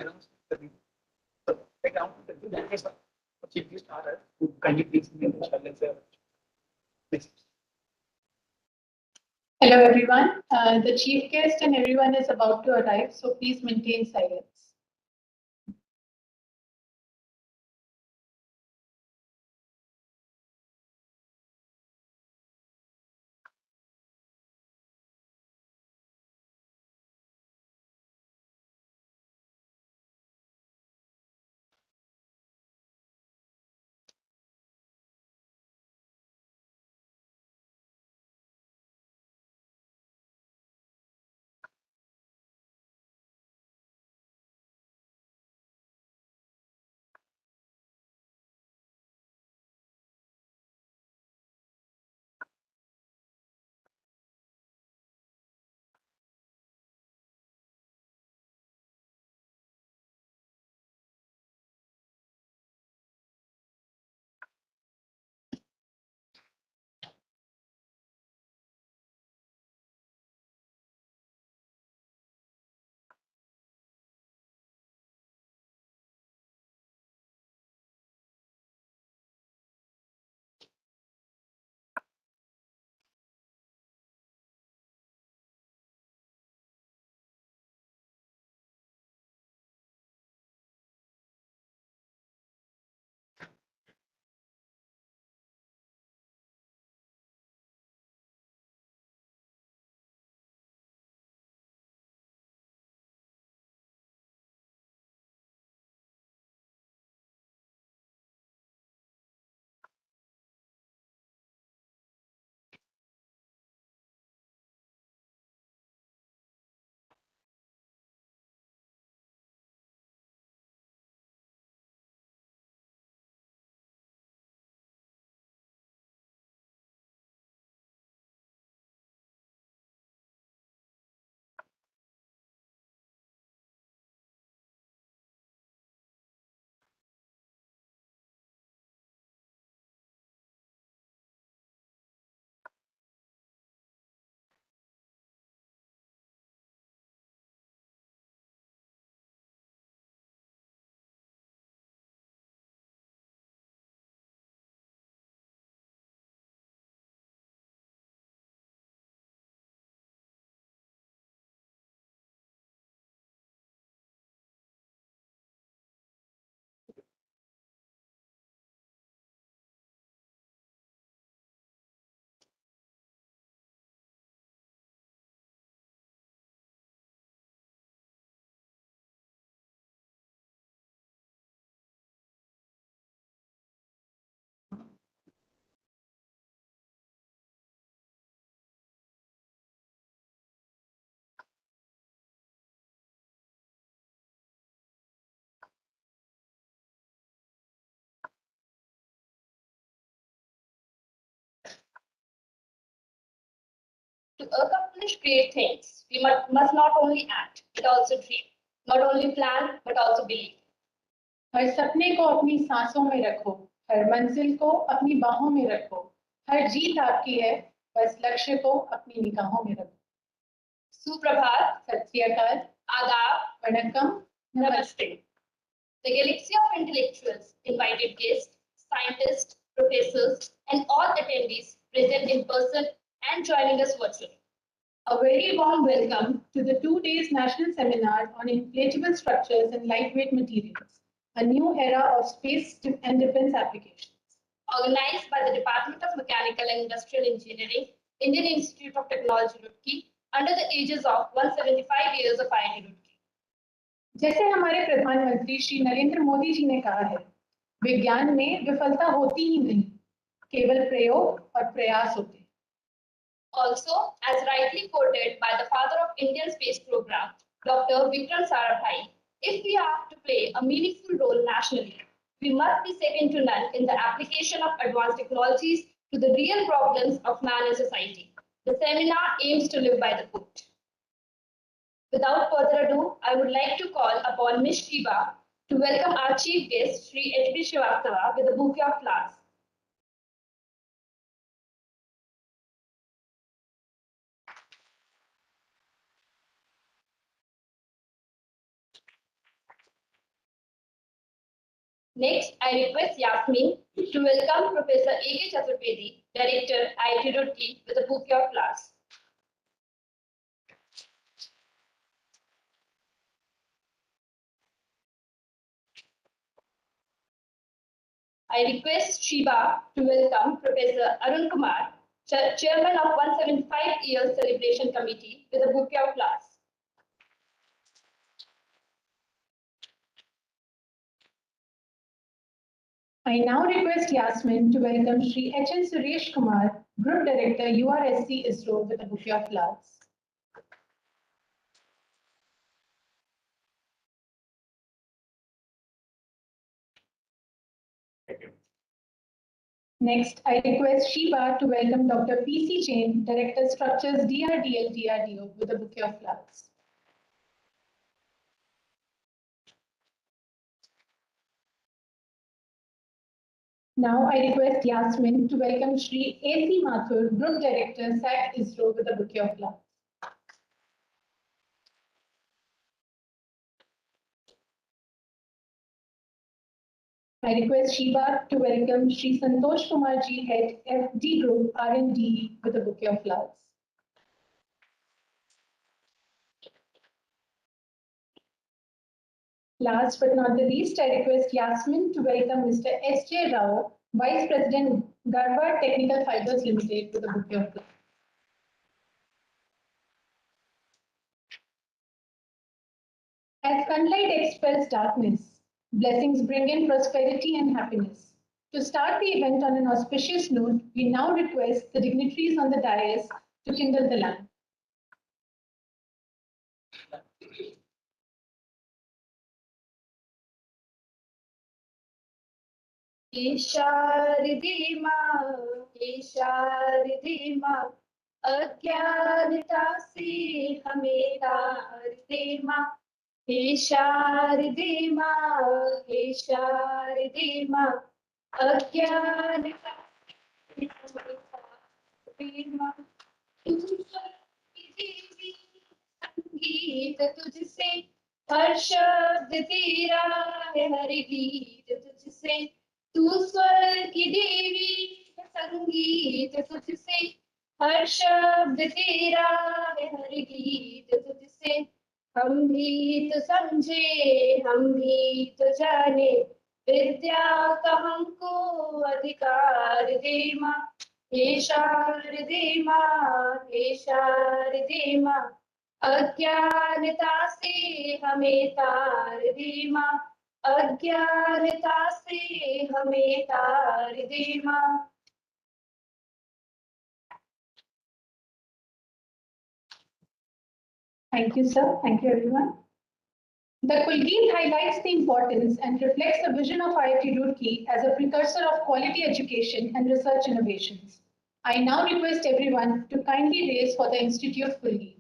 announce the background to the chief guest are to kindly please next. Hello everyone. The chief guest and everyone is about to arrive, so please maintain silence. To accomplish great things, we must not only act, but also dream. Not only plan, but also believe. हर सपने को अपनी सांसों में रखो, हर मंजिल को अपनी बाहों में रखो, हर जीत आपकी है, बस लक्ष्य को अपनी निगाहों में रखो. Suprabhat, सत श्री अकाल, Adab, Vanakkam, Namaste. The galaxy of intellectuals, invited guests, scientists, professors, and all attendees present in person and joining us virtually. A very warm welcome to the 2 days national seminar on inflatable structures and lightweight materials, a new era of space and defense applications. Organized by the Department of Mechanical and Industrial Engineering, Indian Institute of Technology Roorkee, under the aegis of 175 years of IIT Roorkee. जैसे हमारे प्रधानमंत्री श्री नरेंद्र मोदी जी ने कहा है, विज्ञान में विफलता होती ही नहीं, केवल प्रयोग और प्रयास होते हैं. Also, as rightly quoted by the father of Indian space program, Dr. Vikram Sarabhai, if we are to play a meaningful role nationally, we must be second to none in the application of advanced technologies to the real problems of man and society. The seminar aims to live by the quote. Without further ado, I would like to call upon Ms. Shiva to welcome our chief guest, Sri H.B. Srivastava, with a bouquet of flowers. Next, I request Yasmin to welcome Professor A.K. Chaturvedi, Director, IIT Roorkee, with a bouquet of flowers. I request Shiva to welcome Professor Arun Kumar, Chairman of 175 Years Celebration Committee, with a bouquet of flowers. I now request Yasmin to welcome Shri H.N. Suresh Kumar, Group Director, URSC ISRO, with a bouquet of flowers. Next, I request Shiva to welcome Dr. P.C. Jain, Director, Structures, DRDL, DRDO, with a bouquet of flowers. Now I request Yasmin to welcome Shri A.C. Mathur, Group Director, SAT ISRO, with a bouquet of flowers. I request Shiva to welcome Shri Santosh Kumar Ji, Head, FD Group, R&D, with a bouquet of flowers. Last but not the least, I request Yasmin to welcome Mr. S.J. Rao, Vice President, Garhwad Technical Fibers Limited, with a bouquet of flowers. As sunlight expels darkness, blessings bring in prosperity and happiness. To start the event on an auspicious note, we now request the dignitaries on the dais to kindle the lamp. शारदे माँ अज्ञानता से हमें तार दे माँ हे शारदे माँ अज्ञानता से हमें तार दे माँ तू सबकी देवी संगीत तुझसे हर शब्द तेरा है हर गीत तुझसे तू स्वर की देवी संगीत तुझसे हर शब्द तेरा है हर गीत तुझसे हम भी तो समझे हम भी तो जाने विद्या का हमको अधिकार दे माँ हे शारदे माँ अज्ञानता से हमें तार दे माँ अज्ञानता से हमें तार दे माँ Thank you, sir. Thank you, everyone. The Kulgeen highlights the importance and reflects the vision of IIT Roorkee as a precursor of quality education and research innovations. I now request everyone to kindly raise for the Institute Kulgeen.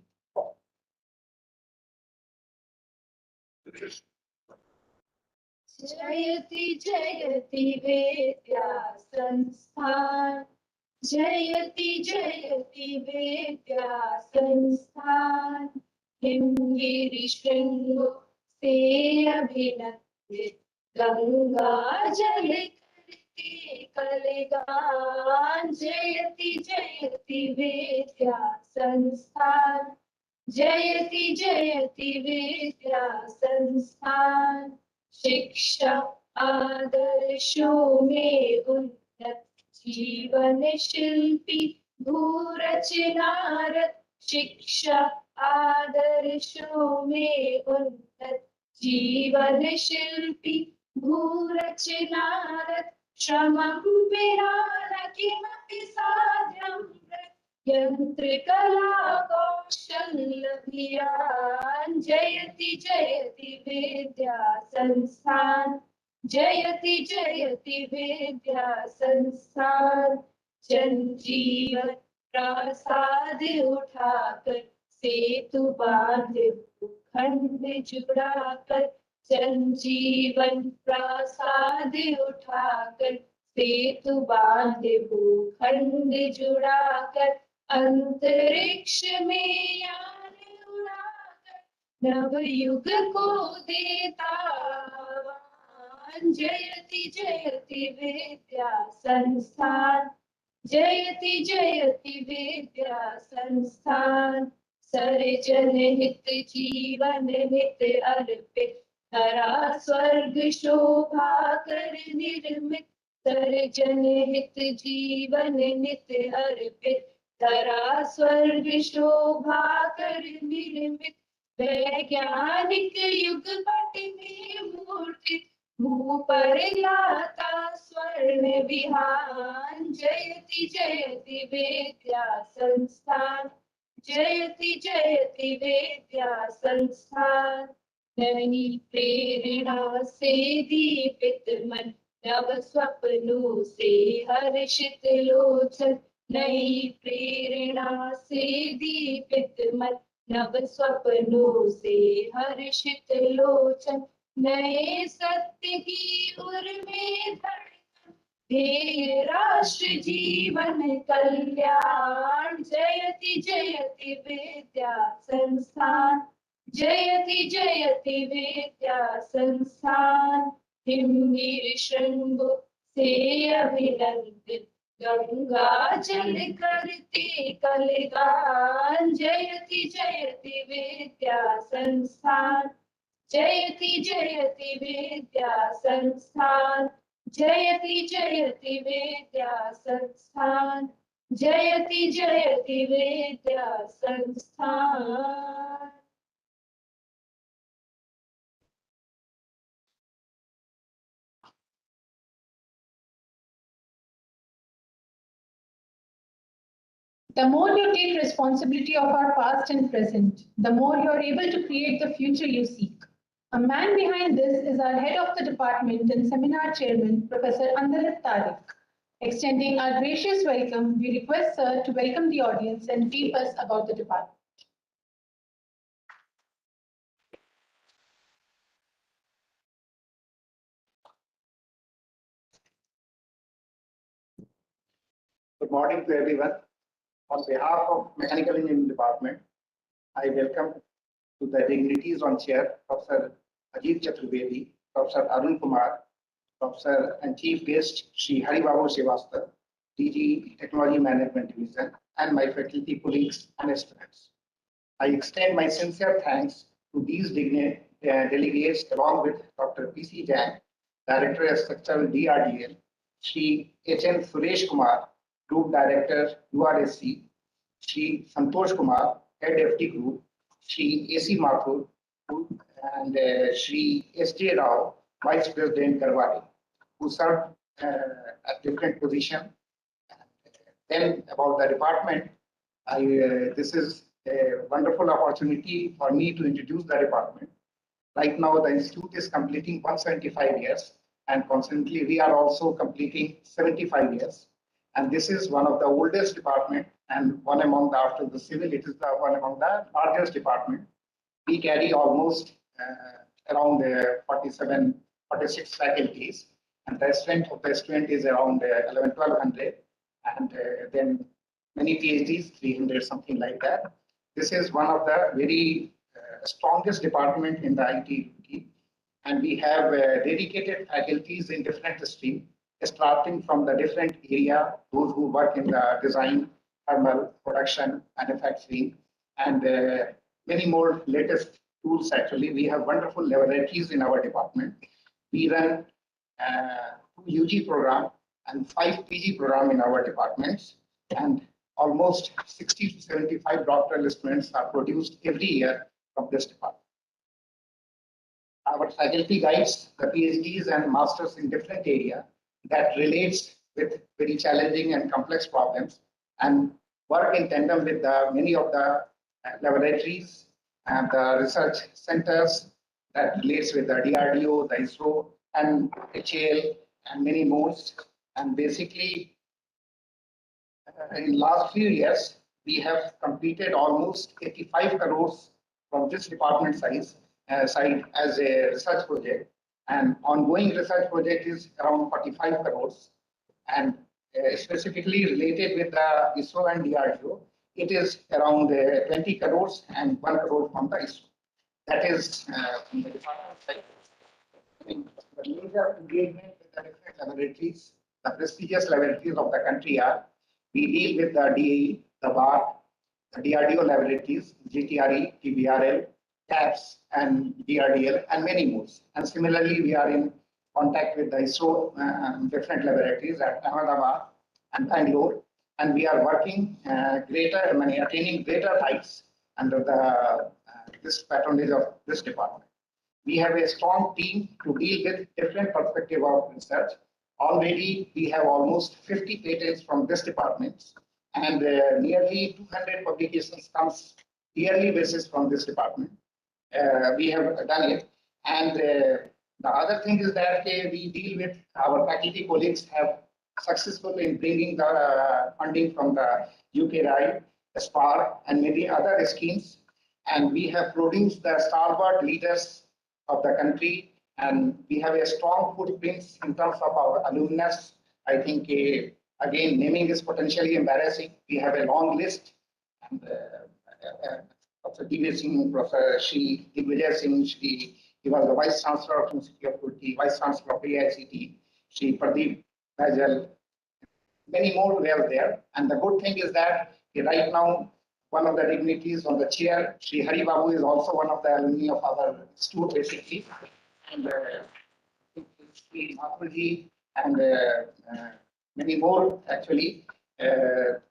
जयति जयति विद्या संस्थान जयति जयति विद्या संस्थान हिमगिरि शृंग से अभिनंदित गंगा जल करते कलगान जयति जयति विद्या संस्थान जयति जयति विद्या संस्थान शिक्षा आदर्शों में उन्नत जीवन शिल्पी भूरचनारत शिक्षा आदर्शों में उन्नत जीवन शिल्पी भूरचनारत श्रमं विना किमपि साध्यं यंत्रकला कौशल्यभियान जयति जयति विद्या संस्थान जयति जयति विद्या संस्थान जनजीवन प्रसाद उठाकर सेतु बांधे भूखंड जुड़ाकर जनजीवन प्रसाद उठाकर सेतु बांधे भूखंड जुड़ाकर अंतरिक्ष में यान उड़ाकर नव युग को देता जयति जयति विद्या संस्थान जयति जयति विद्या संस्थान सर्वजन हित जीवन हित अर्पित धरा स्वर्ग शोभा कर निर्मित सर्वजन हित जीवन नित अर्पित धरा स्वर्ग शोभा कर निर्मित वैज्ञानिक युग पट में मूर्ति भू पर लाता स्वर्ण विहान जयति जयति विद्या संस्थान जयति जयति विद्या संस्थान नई प्रेरणा से दीपित मन नव स्वप्नों से हर्षित लोचन नई प्रेरणा से दीपित मन नव स्वप्नों से हर्षित लोचन नए सत्य की उर्मी धड़कन ध्येय राष्ट्र जीवन कल्याण जयति जयति विद्या संस्थान जयति जयति विद्या संस्थान हिमवीर शंभु से अभिनंदित गंगा जल करते कलगान जयति जयति विद्या संस्थान जयति जयति विद्या संस्थान जयति जयति विद्या संस्थान जयति जयति विद्या संस्थान The more you take responsibility of our past and present, the more you are able to create the future you seek. A man behind this is our head of the department and seminar chairman, Professor Andalit Tariq. Extending our gracious welcome, we request Sir to welcome the audience and brief us about the department. Good morning to everyone. On behalf of Mechanical Engineering Department, I welcome to the dignitaries on chair, Professor Ajit Chaturvedi, Professor Arun Kumar, Professor and Chief Guest Shri Hari Babu Srivastava, DG Technology Management Division, and my faculty colleagues and students. I extend my sincere thanks to these delegates along with Dr. P.C. Jain, Director of Structural DRDL, Shri H.N. Suresh Kumar, Group Director, URSC, Shri Santosh Kumar, Head FT Group, Shri A.C. Mathur, and Shri S.J. Rao, Vice President Garwari, who served at different positions. Then about the department, this is a wonderful opportunity for me to introduce the department. Right now, the institute is completing 175 years, and constantly we are also completing 75 years. And this is one of the oldest department and one among the, after the civil, it is the one among the largest department. We carry almost around 46 faculties, and the strength of the student is around 1200, and then many PhDs, 300, something like that. This is one of the very strongest department in the IIT Roorkee, and we have dedicated faculties in different streams, starting from the different area, those who work in the design, thermal, production, manufacturing, and many more latest tools. Actually, we have wonderful laboratories in our department. We run 2 UG program and 5 PG program in our departments, and almost 60 to 75 doctoral students are produced every year from this department. Our faculty guides the PhDs and masters in different areas that relates with very challenging and complex problems, and work in tandem with many of the laboratories and the research centers that relates with the DRDO, the ISRO, and HAL, and many more. And basically, in last few years, we have completed almost 85 crores from this department side as a research project, and ongoing research project is around 45 crores, and specifically related with the ISRO and DRDO, it is around 20 crores and 1 crore from the ISRO. That is from the department side. the major engagement with the different laboratories, the prestigious laboratories of the country are, we deal with the DAE, the BAR, the DRDO laboratories, GTRE, TBRL, TAPS, and DRDL, and many more. And similarly, we are in contact with the ISRO different laboratories at Ahmedabad and Bangalore, and we are working attaining greater heights under the this patronage of this department. We have a strong team to deal with different perspective of research. Already, we have almost 50 patents from this department, and nearly 200 publications comes yearly basis from this department. We have done it, and the other thing is that we deal with our faculty colleagues have successful in bringing the funding from the UKRI, SPAR, and many other schemes, and we have produced the stalwart leaders of the country, and we have a strong footprint in terms of our alumnus. I think, again, naming is potentially embarrassing. We have a long list, and Professor D.V. Singh, Professor Shri Digvijay Singh, he was the Vice Chancellor of University of Roorkee, Vice Chancellor of IIT, Shri Pradeep Bajal, many more were there. And the good thing is that right now, one of the dignitaries on the chair, Shri Hari Babu, is also one of the alumni of our institute, basically. And Shri Mathurji and many more, actually. Dr.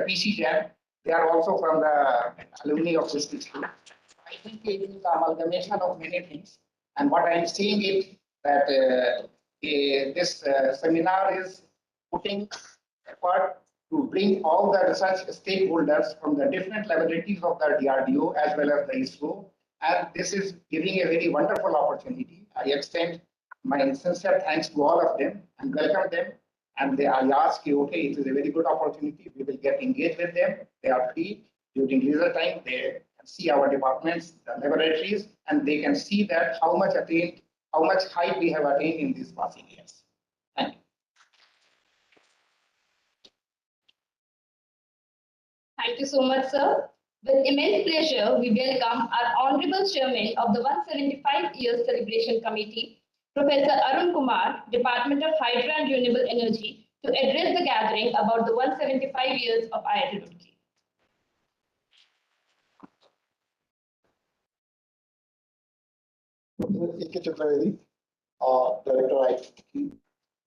P.C. Jain, they are also from the alumni of this institute. I think it is the amalgamation of many things. And what I am seeing is that this seminar is putting effort to bring all the research stakeholders from the different laboratories of the DRDO as well as the ISRO. And this is giving a very wonderful opportunity. I extend my sincere thanks to all of them and welcome them. And I ask you, okay, it is a very good opportunity. We will get engaged with them. They are free during leisure time. They can see our departments, the laboratories, and they can see that how much height we have attained in these passing years. Thank you. Thank you so much, sir. With immense pleasure, we welcome our Honorable Chairman of the 175 Years Celebration Committee, Professor Arun Kumar, Department of Hydro and Renewable Energy, to address the gathering about the 175 years of IIT Roorkee. IIT Chaturvedi, Director IIT,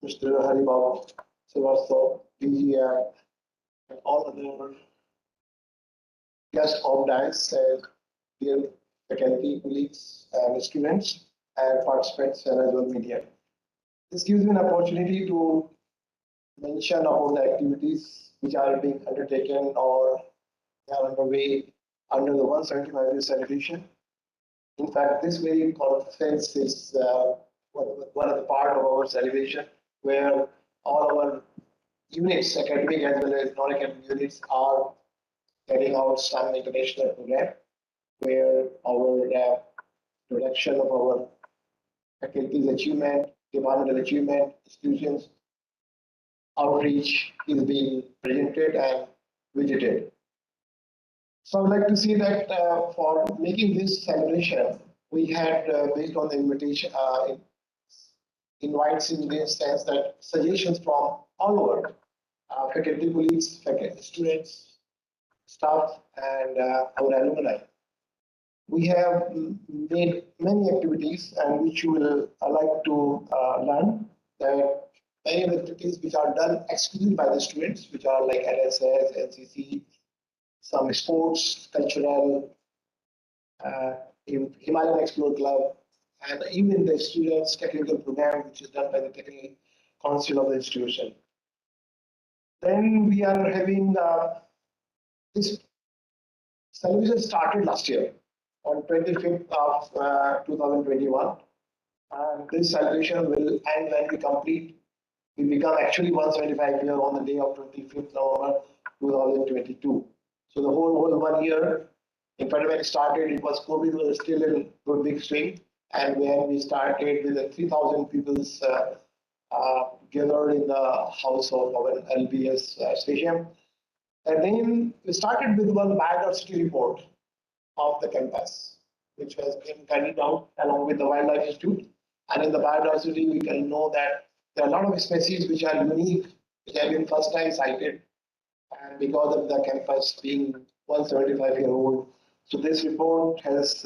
Mr. Hari Babu, Srivastava, DGM, and all other guests of dais, dear faculty, colleagues, and students, and participants, and as well media. This gives me an opportunity to mention about the activities which are being undertaken or are underway under the 175 year celebration. In fact, this very conference is one of the part of our celebration where all our units, academic as well as non-academic units, are carrying out some international program where our production of our faculty's achievement, departmental achievement, institutions, outreach is being presented and visited. So I would like to say that for making this celebration, we had, based on the invitation, invites in the sense that suggestions from all over, faculty, colleagues, faculty, students, staff, and our alumni. We have made many activities, and which you will like to learn that many of the activities which are done exclusively by the students, which are like LSS, NCC, some sports, cultural, Himalayan Explore Club, and even the students' technical program, which is done by the technical council of the institution. Then we are having this celebration started last year on 25th of 2021. And this celebration will end when we complete. We become actually 175 year on the day of 25th November 2022. So the whole 1 year, in fact, when it started, it was COVID was still in good big swing. And when we started with the 3,000 people gathered in the house of our LBS station. And then we started with one biodiversity report of the campus, which has been carried out along with the Wildlife Institute. And in the biodiversity, we can know that there are a lot of species which are unique, which have been first time cited, and because of the campus being 175-year-old. So this report has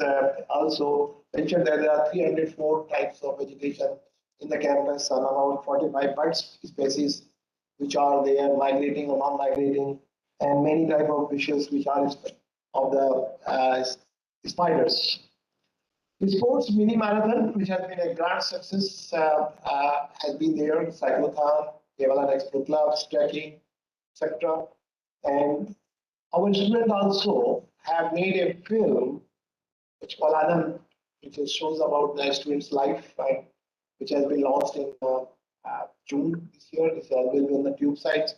also mentioned that there are 304 types of vegetation in the campus and about 45 bird species which are there, migrating or non-migrating, and many type of fishes which are of the spiders. The sports mini marathon, which has been a grand success, has been there, cyclothon, Kevalan Expo Club, trekking, etc. And our students also have made a film which called Adam, which shows about the student's life, right, which has been launched in June this year. It will be on the tube sites.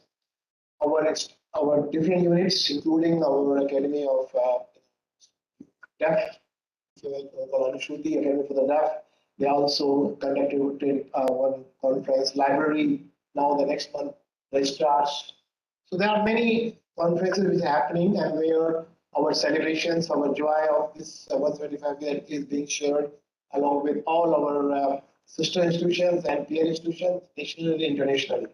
Our different units, including our Academy of Deaf, Shruti Academy for the Deaf, they also conducted one conference. Library now the next month registrars. So there are many conferences which are happening, and where our celebrations, our joy of this 125 year is being shared along with all our sister institutions and peer institutions, nationally and internationally.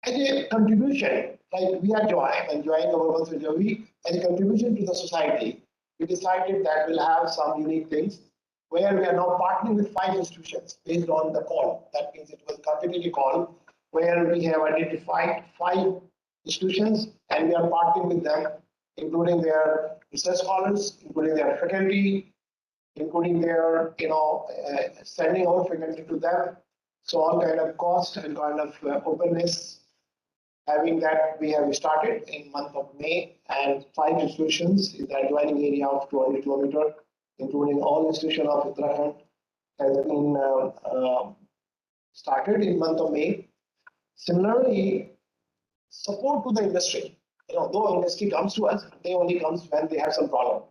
As a contribution, like we are enjoying our 125 week, as a contribution to the society, we decided that we'll have some unique things where we are now partnering with 5 institutions based on the call. That means it was a competitive call where we have identified 5 institutions and we are partnering with them, including their research scholars, including their faculty, including their, sending our faculty to them. So all kind of cost and kind of openness. Having that, we have started in month of May, and 5 institutions in the adjoining area of 200 kilometers, including all institutions of Uttarakhand, has been started in month of May. Similarly, support to the industry. Though industry comes to us, they only comes when they have some problem.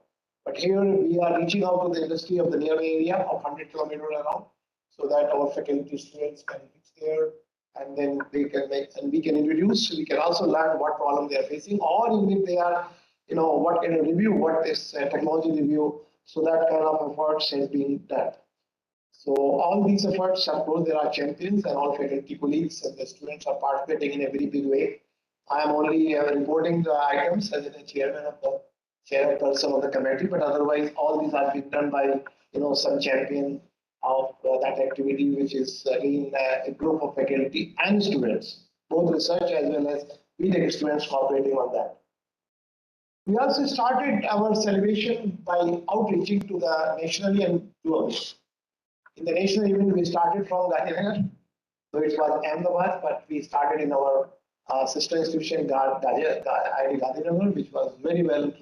But here we are reaching out to the industry of the nearby area of 100 kilometers around, so that our faculty students can reach there, and then they can we can introduce. We can also learn what problem they are facing, or even if they are, what kind of review, what is technology review. So that kind of efforts has been done. So all these efforts, of course, there are champions, and all faculty colleagues and the students are participating in a very big way. I am only reporting the items as the chairman of the chairperson of the committee, but otherwise all these are being done by some champion of that activity, which is again a group of faculty and students, both research as well as BTech students cooperating on that. We also started our celebration by outreaching to the nationally and globally. In the national event, we started from Gandhinagar, so it was Ahmedabad, but we started in our sister institution, IIT Gandhinagar, which was very well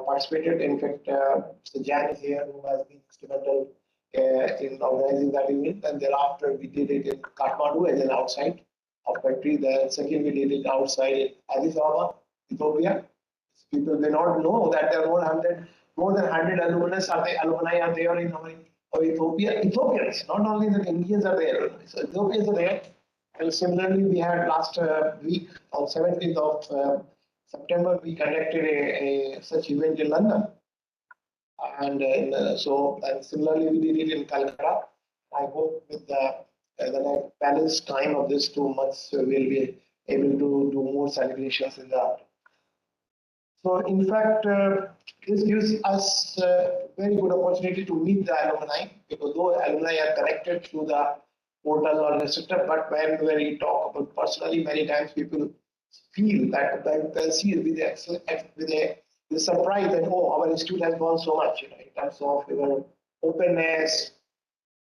participated. In fact, Mr. Jan is here, who has been instrumental in organizing that event. And thereafter, we did it in Kathmandu as an outside of country. The second, we did it outside in Addis Ababa, Ethiopia. People may not know that there are more than 100 alumni are there in Ethiopia. Ethiopians, not only the Indians are there, so Ethiopians are there. And similarly, we had last week on 17th of September, we conducted a such event in London. And similarly, we did it in Calcutta. I hope with the balanced time of these 2 months, we'll be able to do more celebrations in the. So in fact, this gives us a very good opportunity to meet the alumni, because though alumni are connected through the portal or etc., but when we talk about personally, many times people feel that they see with the surprise that, oh, our institute has gone so much, in terms of openness,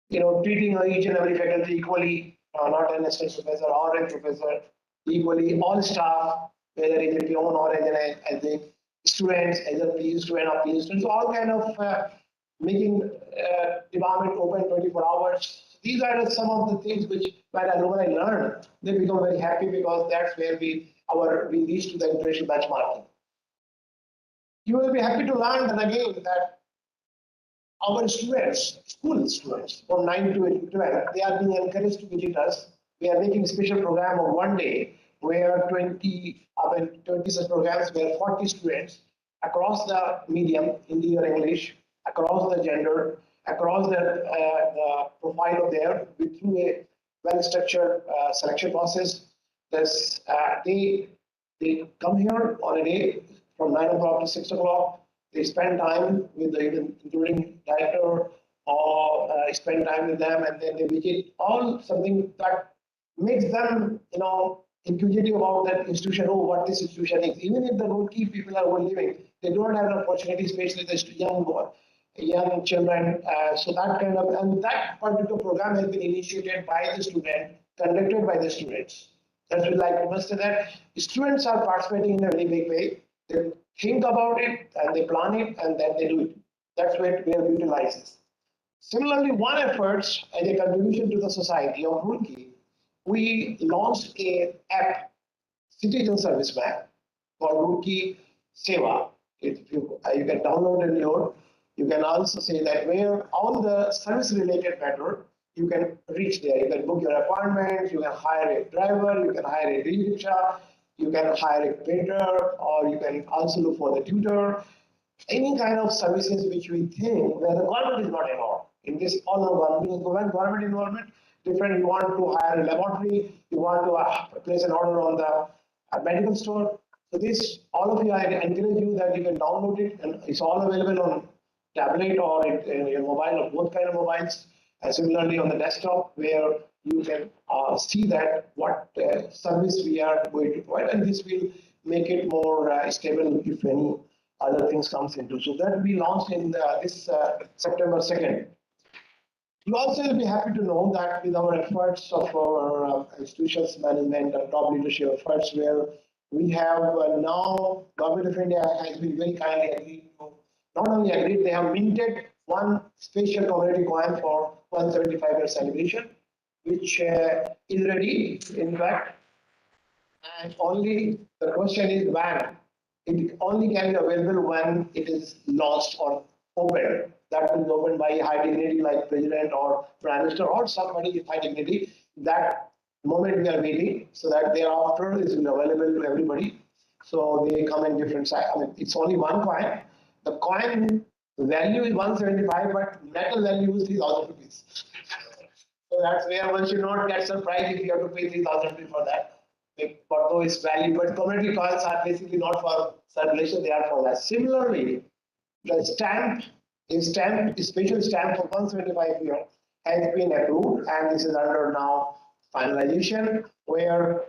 treating each and every faculty equally, not an assistant professor or a professor, equally all staff, whether it's a peon or as a students, as a PhD student or PhD students, all kind of making department open 24 hours. These are some of the things which when alumni learn, they become very happy, because that's where we reach to the international benchmarking. You will be happy to learn then again that our students, school students from 9 to 12, they are being encouraged to visit us. We are making a special program of 1 day where 20 such programs where 40 students across the medium, Hindi or English, across the gender, across the profile of their through a well-structured selection process. There's, they come here on a day from 9 o'clock to 6 o'clock. They spend time with the including director or spend time with them, and then they visit all something that makes them, inquisitive about that institution, oh, what this institution is. Even if the Roorkee people are living, they don't have an opportunity, especially the young children. So that kind of, and that particular program has been initiated by the student, conducted by the students. That's what I like to say, that students are participating in a very big way. They think about it and they plan it and then they do it. That's where it utilizes. Similarly, one effort as a contribution to the society of Roorkee, we launched a app, citizen service map called Roorkee Seva. You can download and load. You can also say that where all the service related matter, you can reach there. You can book your appointments, you can hire a driver, you can hire a rickshaw, you can hire a painter, or you can also look for the tutor. Any kind of services which we think where the government is not involved. In this, all the government involvement, different. You want to hire a laboratory, you want to place an order on the medical store. So this, all of you, I encourage you that you can download it, and it's all available on tablet or in your mobile, or both kind of mobiles. And similarly on the desktop, where you can see that what service we are going to provide, and this will make it more stable if any other things comes into. So that we launched in this September 2nd. You also will be happy to know that with our efforts of our institutions management and top leadership efforts, where we have now Government of India has been very kindly agreed to, not only agreed, they have minted one special community coin for 175-year celebration, which is ready, in fact, and only the question is when. It only can be available when it is launched or opened. That will be opened by a high dignity like president or prime minister or somebody with high dignity. That moment we are waiting, so that thereafter it will be available to everybody. So they come in different size. I mean, it's only one coin. The coin value is 175, but metal value is 3,000 rupees. So that's where one should not get surprised if you have to pay 3,000 rupees for that. For those value, but community coins are basically not for circulation, they are for that. Similarly, the stamp, a special stamp for 175 years has been approved, and this is under now finalization, where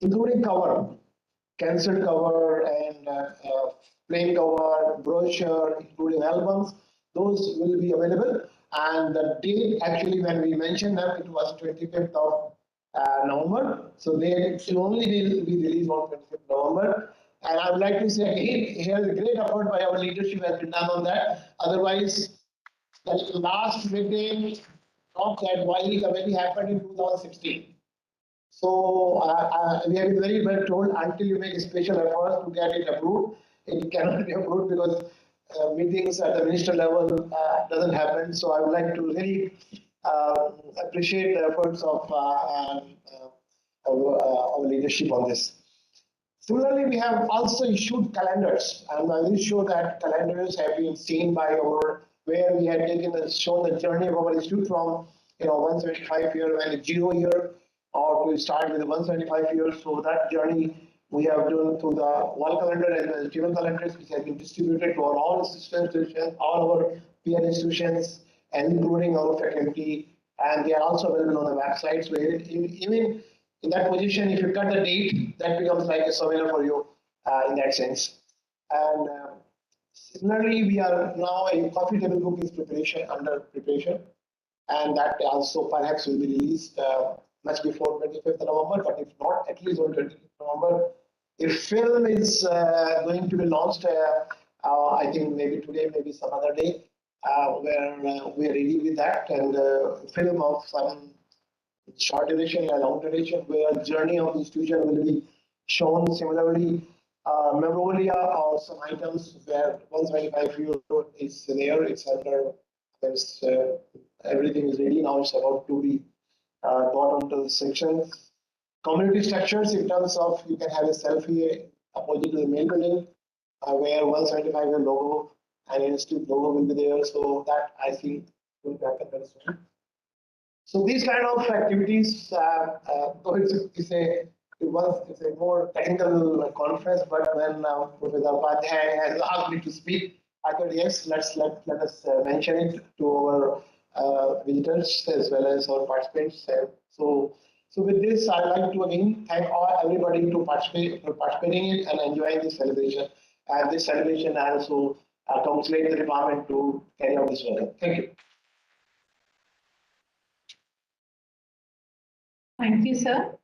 including cover, cancelled cover and plain cover, brochure, including albums, those will be available. And the date, actually, when we mentioned that, it was 25th of November. So they will only be released on 25th November. And I would like to say again, here's a great effort by our leadership has been done on that. Otherwise, the last midday talk at Wiley Committee happened in 2016. So we have been very well told, until you make a special effort to get it approved, it cannot be approved because meetings at the minister level doesn't happen. So I would like to really appreciate the efforts of our leadership on this. Similarly, we have also issued calendars, and I will show that calendars have been seen by our, where we had shown the journey of our institute from 175 year and 0 year, or to start with 175 years. So that journey we have done through the wall calendar and the table calendars, which have been distributed to all institutions, all our peer institutions, and including our faculty, and they are also available on the websites. Where even in that position, if you cut the date, that becomes like a souvenir for you in that sense. And similarly, we are now a coffee table book is under preparation, and that also perhaps will be released much before 25th November, but if not, at least on 25th November. A film is going to be launched, I think maybe today, maybe some other day, where we are ready with that, and a film of some short duration and long duration, where journey of the institution will be shown. Similarly, memorabilia or some items where 125 euro is there, it's under, there's everything is ready now, it's about to be got onto the section. Community structures in terms of you can have a selfie opposite to the main building where 175 logo and institute logo will be there. So that I think will happen very soon. So these kind of activities, though it's a more technical conference, but when Professor Upadhyay has asked me to speak, I thought yes, let us mention it to our visitors as well as our participants. So with this, I'd like to again thank everybody to participating in and enjoying this celebration. And this celebration I also congratulate the department to carry out this work. Thank you. Thank you, sir.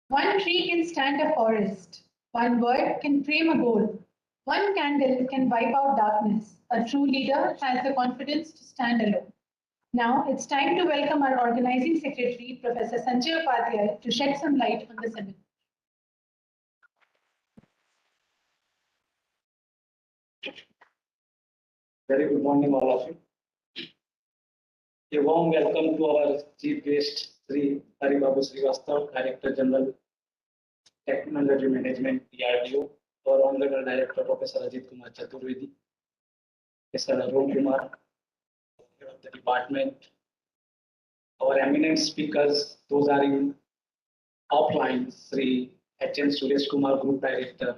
One tree can stand a forest. One word can frame a goal. One candle can wipe out darkness. A true leader has the confidence to stand alone. Now it's time to welcome our organizing secretary, Professor Sanjay Upadhyay, to shed some light on the seminar. Very good morning, all of you. A warm welcome to our chief guest, Sri Haribabu Srivastav, Director General, Technology Management, DRDO, our Honorable Director, Professor Ajit Kumar Chaturvedi, Mr. Arun Kumar, Head of the Department, our eminent speakers, those are in offline, Sri H.N. Suresh Kumar, Group Director,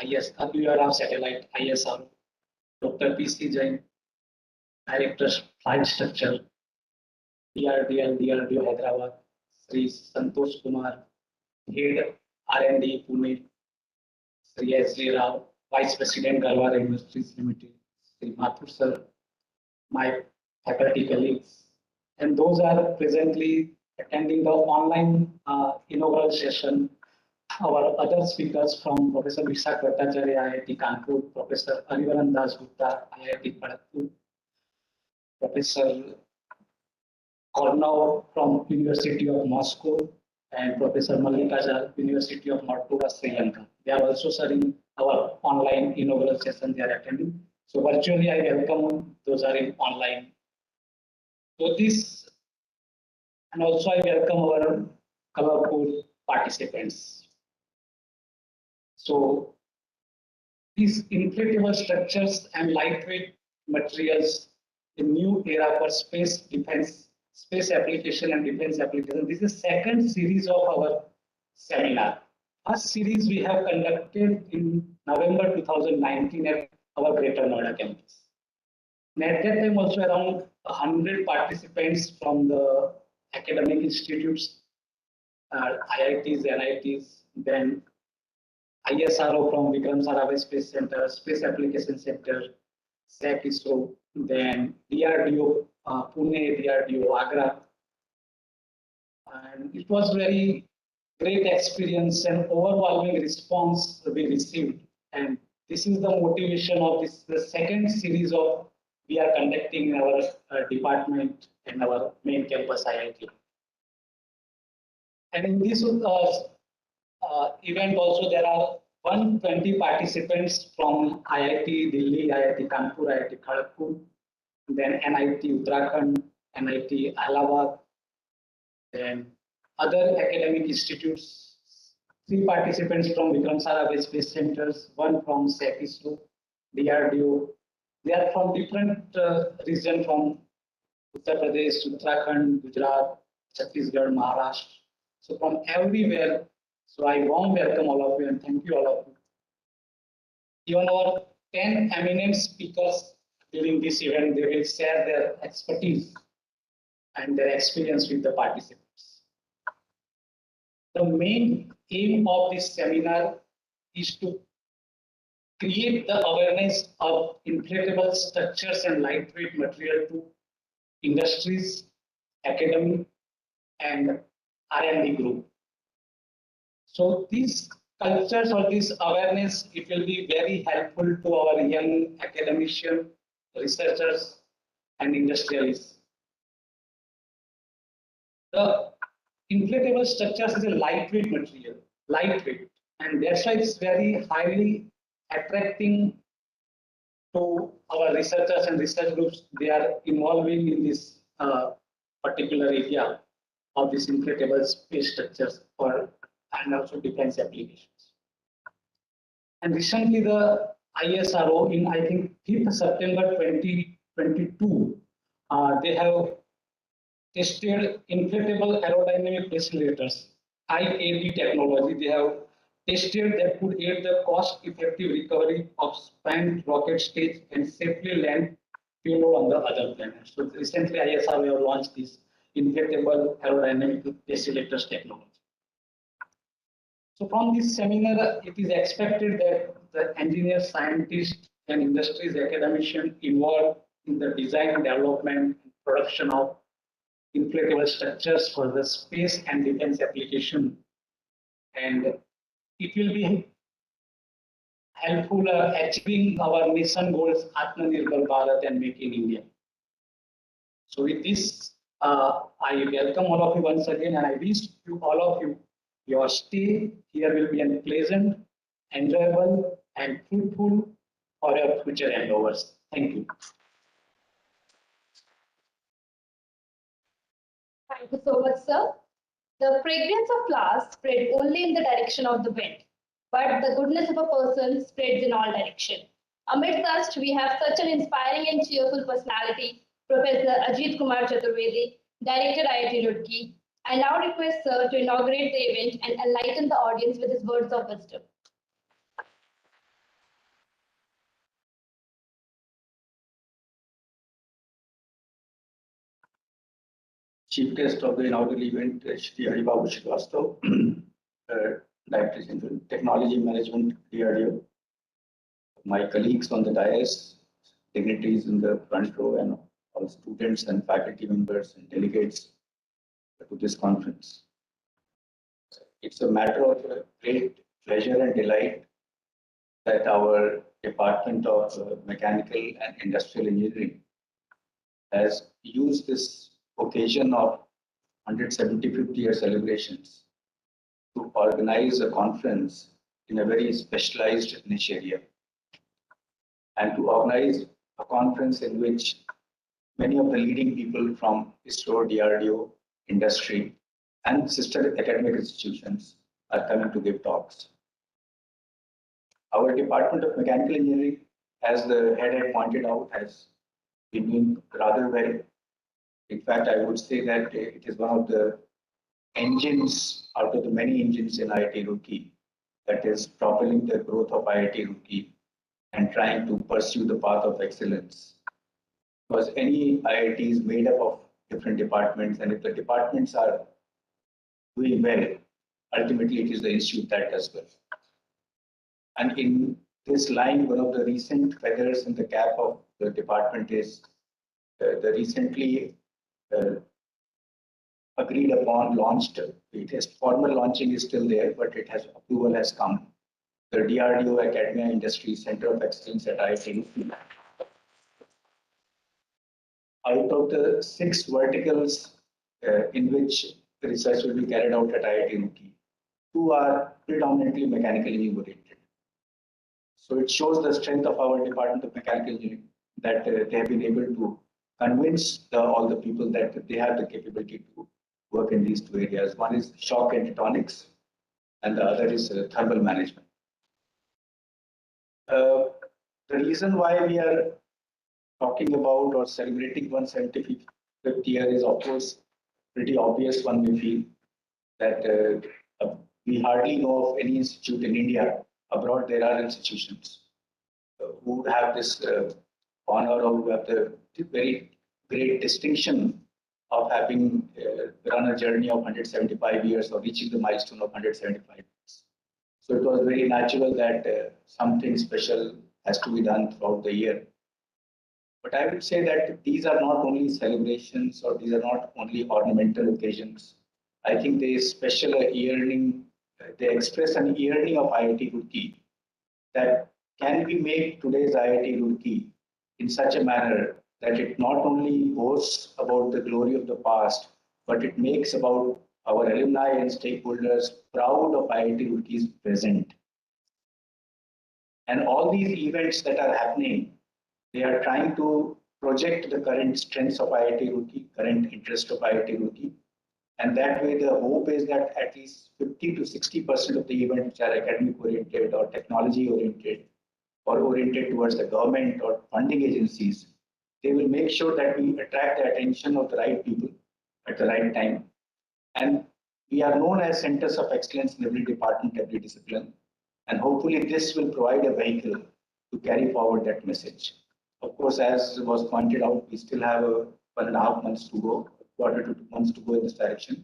WRF Satellite, ISR, Dr. P.C. Jain, Director Flight Structure, DRDO Hyderabad, Sri Santosh Kumar, Head R&D Pune, Sri S.J. Rao, Vice President Garwar Industries Limited, Sri Mathur Sir, my faculty colleagues, and those are presently attending the online inaugural session. Our other speakers from Professor Vishak Bhattacharya, IIT Kanpur, Professor Arivaran Das Gupta, IIT Kharagpur, Professor Kornov from University of Moscow, and Professor Mallika Jha, University of Mortuva, Sri Lanka. They are also serving our online inaugural session they are attending. So virtually I welcome those are in online. So this, and also I welcome our colorful participants. So these inflatable structures and lightweight materials, a new era for space defense, space application and defense application. This is second series of our seminar. First series we have conducted in November 2019 at our Greater Noida campus. And at that time also around 100 participants from the academic institutes, IITs, NITs, then ISRO from Vikram Sarabhai Space Center, Space Application Center, SAC ISRO, then DRDO Pune, DRDO Agra. And it was very great experience and overwhelming response we received. And this is the motivation of this, the second series of we are conducting in our department and our main campus IIT. And in this event also there are 120 participants from IIT Delhi, IIT Kanpur, IIT Kharagpur, then NIT Uttarakhand, NIT Allahabad, then other academic institutes, 3 participants from Vikram Sarabhai Space Centers, 1 from SAC ISRO, DRDO. They are from different regions from Uttar Pradesh, Uttarakhand, Gujarat, Chhattisgarh, Maharashtra. So from everywhere. So I warm welcome all of you and thank you all of you. Even our 10 eminent speakers during this event, they will share their expertise and their experience with the participants. The main aim of this seminar is to create the awareness of inflatable structures and lightweight material to industries, academy, and R&D group. So these cultures or this awareness, it will be very helpful to our young academicians, researchers, and industrialists. The inflatable structures is a lightweight material, lightweight, and that's why it's very highly attracting to our researchers and research groups. They are involving in this particular area of these inflatable space structures and also defense applications. And recently the ISRO in, I think, 5th September 2022, they have tested inflatable aerodynamic accelerators, IAD technology. They have tested that could aid the cost-effective recovery of spent rocket stage and safely land payload on the other planets. So recently, ISRO have launched this inflatable aerodynamic accelerators technology. So from this seminar, it is expected that the engineers, scientists, and industries academicians involved in the design and development and production of inflatable structures for the space and defense application. And it will be helpful achieving our mission goals, Atmanirbhar Bharat and Make in India. So with this, I welcome all of you once again, and I wish you all of you your stay here will be pleasant, enjoyable, and fruitful for your future endeavors. Thank you. Thank you so much, sir. The fragrance of flowers spread only in the direction of the wind, but the goodness of a person spreads in all directions. Amidst us, we have such an inspiring and cheerful personality, Professor Ajit Kumar Chaturvedi, Director IIT Roorkee. I now request sir to inaugurate the event and enlighten the audience with his words of wisdom. Chief guest of the inaugural event, Shri Haribabu Srivastava, Director in Technology Management, DRDO, my colleagues on the dais, dignitaries in the front row, and all students and faculty members and delegates to this conference. It's a matter of great pleasure and delight that our Department of Mechanical and Industrial Engineering has used this occasion of 175th year celebrations to organize a conference in a very specialized niche area, and to organize a conference in which many of the leading people from ISRO, DRDO, industry, and sister academic institutions are coming to give talks. Our Department of Mechanical Engineering, as the head had pointed out, has been doing rather well. In fact, I would say that it is one of the engines out of the many engines in IIT Roorkee that is propelling the growth of IIT Roorkee and trying to pursue the path of excellence. Because any IIT is made up of different departments, and if the departments are doing well, ultimately it is the institute that does well. And in this line, one of the recent feathers in the cap of the department is the recently agreed upon, launched, it has formal launching is still there, but it has approval has come. The DRDO Academia Industry Center of Excellence at IIT. Out of the 6 verticals in which the research will be carried out at IIT Roorkee, 2 are predominantly mechanical engineering oriented. So it shows the strength of our Department of Mechanical Engineering that they have been able to convince all the people that they have the capability to work in these 2 areas. One is shock and tectonics, and the other is thermal management. The reason why we are talking about or celebrating 175th year is, of course, pretty obvious one we feel that we hardly know of any institute in India. Abroad, there are institutions who have this honor or who have the very great distinction of having run a journey of 175 years or reaching the milestone of 175 years. So it was very natural that something special has to be done throughout the year. But I would say that these are not only celebrations or these are not only ornamental occasions. I think there is special yearning, they express an yearning of IIT Roorkee that can we make today's IIT Roorkee in such a manner that it not only boasts about the glory of the past, but it makes about our alumni and stakeholders proud of IIT Roorkee's present. And all these events that are happening, they are trying to project the current strengths of IIT Roorkee, current interest of IIT Roorkee. And that way, the hope is that at least 50 to 60% of the events which are academic oriented or technology oriented or oriented towards the government or funding agencies, they will make sure that we attract the attention of the right people at the right time. And we are known as centers of excellence in every department, every discipline. And hopefully this will provide a vehicle to carry forward that message. Of course, as was pointed out, we still have 1.5 months to go, quarter to 2 months to go in this direction.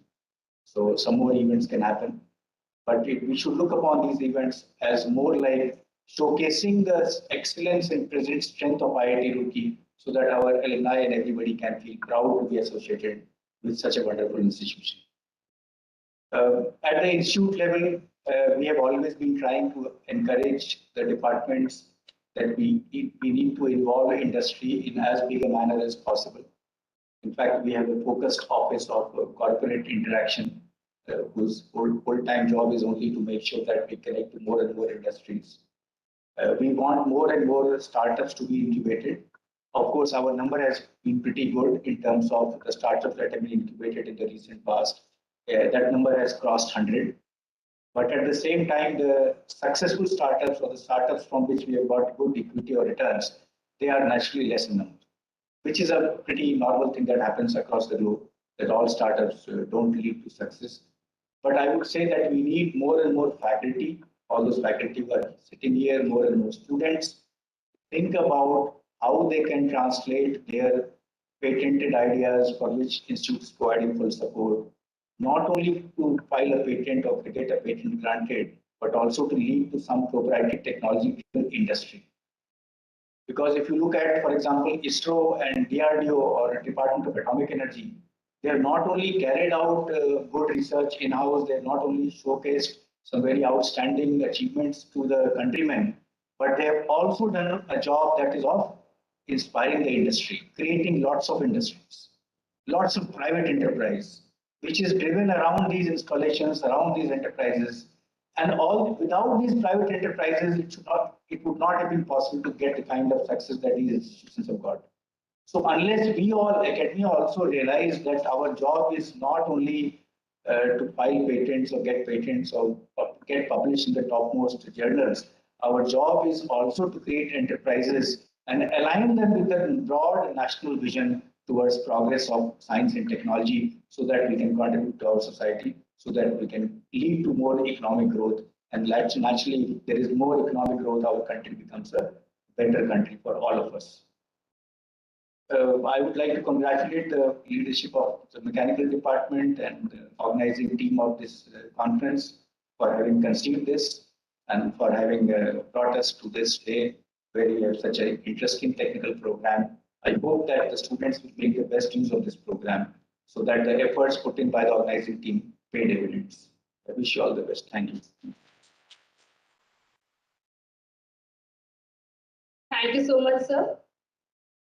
So some more events can happen. But we should look upon these events as more like showcasing the excellence and present strength of IIT Roorkee so that our alumni and everybody can feel proud to be associated with such a wonderful institution. At the institute level, we have always been trying to encourage the departments that we need to involve industry in as big a manner as possible. In fact, we have a focused office of corporate interaction, whose full-time job is only to make sure that we connect to more and more industries. We want more and more startups to be incubated. Of course, our number has been pretty good in terms of the startups that have been incubated in the recent past. That number has crossed 100. But at the same time, the successful startups or the startups from which we have got good equity or returns, they are naturally less in number, which is a pretty normal thing that happens across the globe, that all startups don't lead to success. But I would say that we need more and more faculty. All those faculty who are sitting here, more and more students, think about how they can translate their patented ideas for which institutes providing full support, not only to file a patent or to get a patent granted, but also to lead to some proprietary technology industry. Because if you look at, for example, ISRO and DRDO or Department of Atomic Energy, they have not only carried out good research in-house, they have not only showcased some very outstanding achievements to the countrymen, but they have also done a job that is of inspiring the industry, creating lots of industries, lots of private enterprise, which is driven around these installations, around these enterprises. And all without these private enterprises, it would not have been possible to get the kind of success that these institutions have got. So unless we all, academia also realize that our job is not only to file patents or get published in the topmost journals, our job is also to create enterprises and align them with the broad national vision towards progress of science and technology so that we can contribute to our society, so that we can lead to more economic growth. And naturally, if there is more economic growth, our country becomes a better country for all of us. I would like to congratulate the leadership of the mechanical department and the organizing team of this conference for having conceived this and for having brought us to this day where we have such an interesting technical program. I hope that the students will make the best use of this program so that the efforts put in by the organizing team pay dividends. I wish you all the best. Thank you. Thank you so much, sir.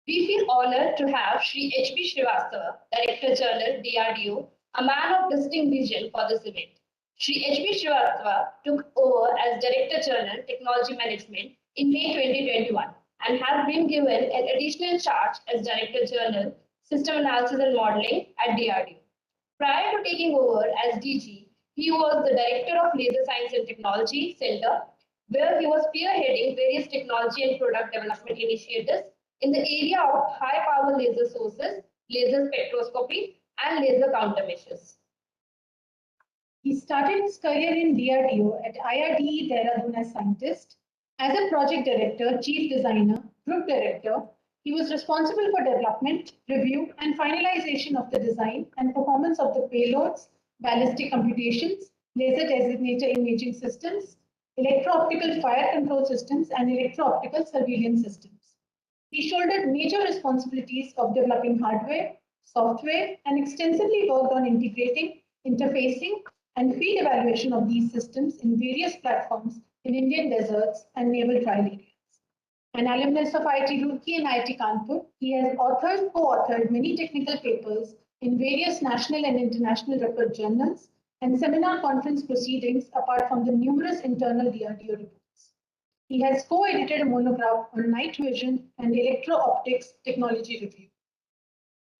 We feel honored to have Shri H.B. Srivastava, Director General, DRDO, a man of distinct vision for this event. Shri H.B. Srivastava took over as Director General, Technology Management in May 2021 and has been given an additional charge as Director General, System Analysis and Modeling at DRDO. Prior to taking over as DG, he was the Director of Laser Science and Technology Center, where he was spearheading various technology and product development initiatives in the area of high-power laser sources, laser spectroscopy, and laser countermeasures. He started his career in DRDO at IIT Dehradun as scientist. As a project director, chief designer, group director, he was responsible for development, review, and finalization of the design and performance of the payloads, ballistic computations, laser designator imaging systems, electro-optical fire control systems, and electro-optical surveillance systems. He shouldered major responsibilities of developing hardware, software, and extensively worked on integrating, interfacing, and field evaluation of these systems in various platforms in Indian deserts and naval trial areas. An alumnus of IIT Roorkee and IIT Kanpur, he has co-authored many technical papers in various national and international referred journals and seminar conference proceedings apart from the numerous internal DRDO reports. He has co-edited a monograph on night vision and electro-optics technology review.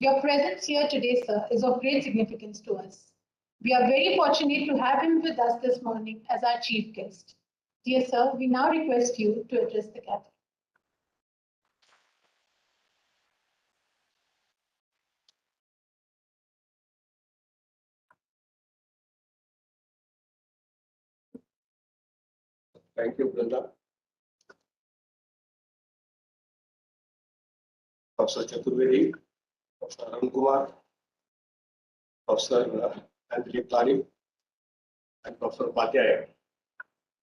Your presence here today, sir, is of great significance to us. We are very fortunate to have him with us this morning as our chief guest. Dear sir, we now request you to address the gathering. Thank you, Brenda. Professor Chaturvedi, Professor Arun Kumar, Professor Anthony Tariq, and Professor Upadhyaya,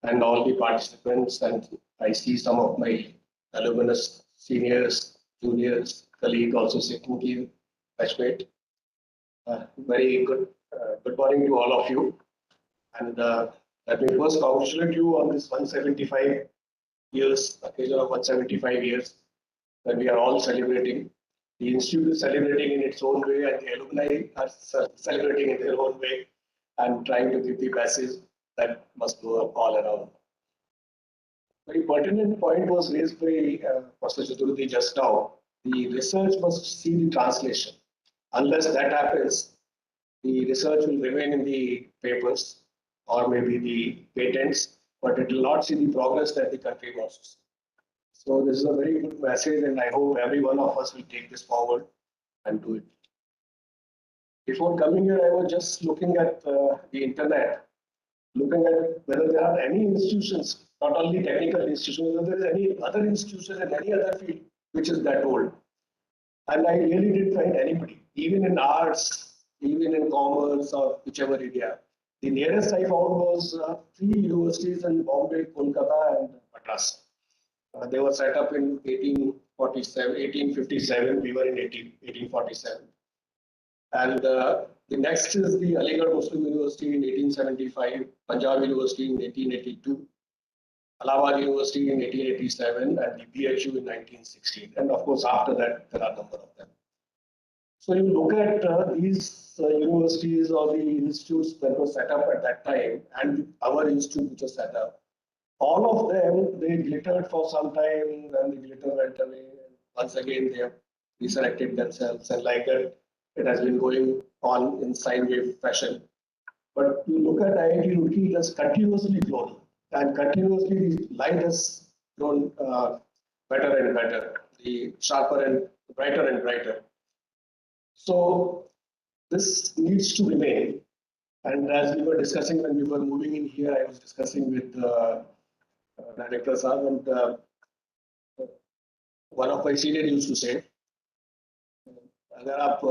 and all the participants. And I see some of my alumnus, seniors, juniors, colleagues also sitting here, batchmate. Very good morning to all of you. And let me first congratulate you on this 175 years, occasion of 175 years, that we are all celebrating. The institute is celebrating in its own way, and the alumni are celebrating in their own way, and trying to give the message that must go up all around. Very pertinent point was raised by Professor Chaturvedi just now. The research must see the translation. Unless that happens, the research will remain in the papers or maybe the patents, but it will not see the progress that the country wants to see. So this is a very good message, and I hope every one of us will take this forward and do it. Before coming here, I was just looking at the internet, looking at whether there are any institutions, not only technical institutions, whether there is any other institution in any other field which is that old. And I really didn't find anybody, even in arts, even in commerce or whichever area. The nearest I found was 3 universities in Bombay, Kolkata, and Madras. They were set up in 1857. We were in 1847. And the next is the Aligarh Muslim University in 1875, Punjab University in 1882, Allahabad University in 1887, and the BHU in 1916. And of course, after that, there are a number of them. So you look at these universities or the institutes that were set up at that time, and our institute which was set up, all of them, they glittered for some time, then the glitter went away. Once again, they have resurrected themselves, and like that, it has been going on in sine wave fashion. But you look at IIT Roorkee, it has continuously grown, and continuously the light has grown better and better, the sharper and brighter. So this needs to remain. And as we were discussing when we were moving in here, I was discussing with Director Saab, and one of my seniors used to say, अगर आप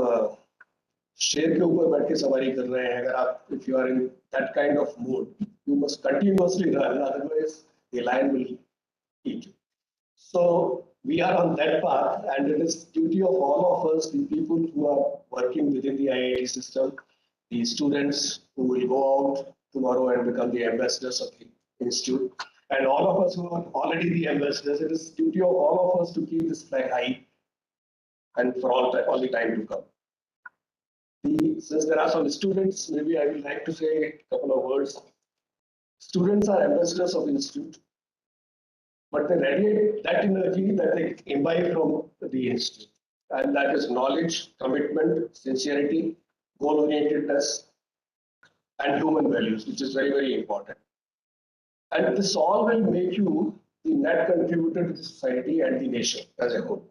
शेर के ऊपर बैठ के सवारी कर रहे हैं, अगर आप if you are in that kind of mood, you must continuously run, otherwise the lion will eat you. So we are on that path, and it is duty of all of us, the people who are working within the IIT system, the students who will go out tomorrow and become the ambassadors of the institute, and all of us who are already the ambassadors. It is duty of all of us to keep this flag high, and for all the time to come. Since there are some students, maybe I would like to say a couple of words. Students are ambassadors of the institute, but they radiate that energy that they imbibe from the institute, and that is knowledge, commitment, sincerity, goal-orientedness, and human values, which is very, very important. And this all will make you the net contributor to the society and the nation as a whole.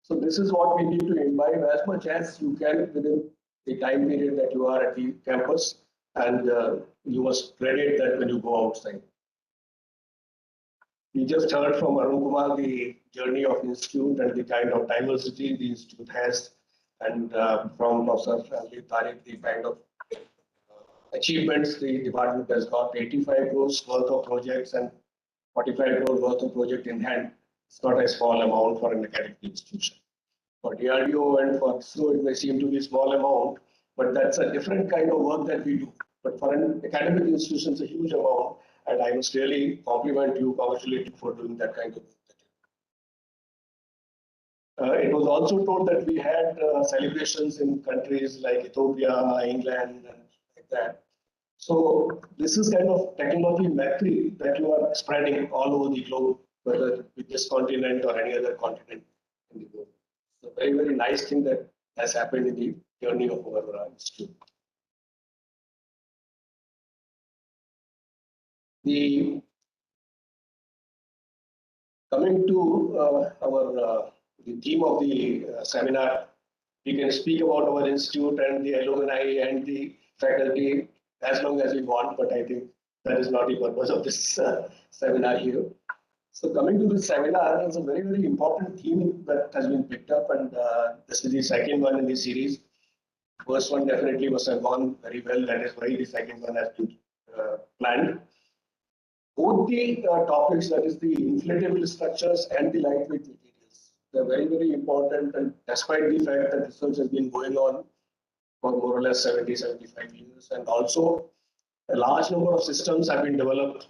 So this is what we need to imbibe as much as you can within the time period that you are at the campus, and you must radiate that when you go outside. We just heard from Arun Kumar the journey of the institute and the kind of diversity the institute has, and from Professor Tariq, the kind of achievements the department has got. 85 crores worth of projects and 45 crores worth of project in hand. It's not a small amount for an academic institution. For DRDO and for ISRO, it may seem to be a small amount, but that's a different kind of work that we do. But for an academic institution, it's a huge amount, and I must really compliment you, congratulate you for doing that kind of work. It was also told that we had celebrations in countries like Ethiopia, England, and like that. So this is kind of technology mastery that you are spreading all over the globe, whether with this continent or any other continent in the globe. It's a very, very nice thing that has happened in the journey of our institute. The Coming to the theme of the seminar, we can speak about our institute and the alumni and the faculty as long as we want, but I think that is not the purpose of this seminar here. So coming to this seminar, there's a very, very important theme that has been picked up, and this is the second one in the series. First one definitely must have gone very well. That is why the second one has been planned. Both the topics, that is the inflatable structures and the lightweight materials, they're very, very important. And despite the fact that research has been going on for more or less 70, 75 years, and also a large number of systems have been developed,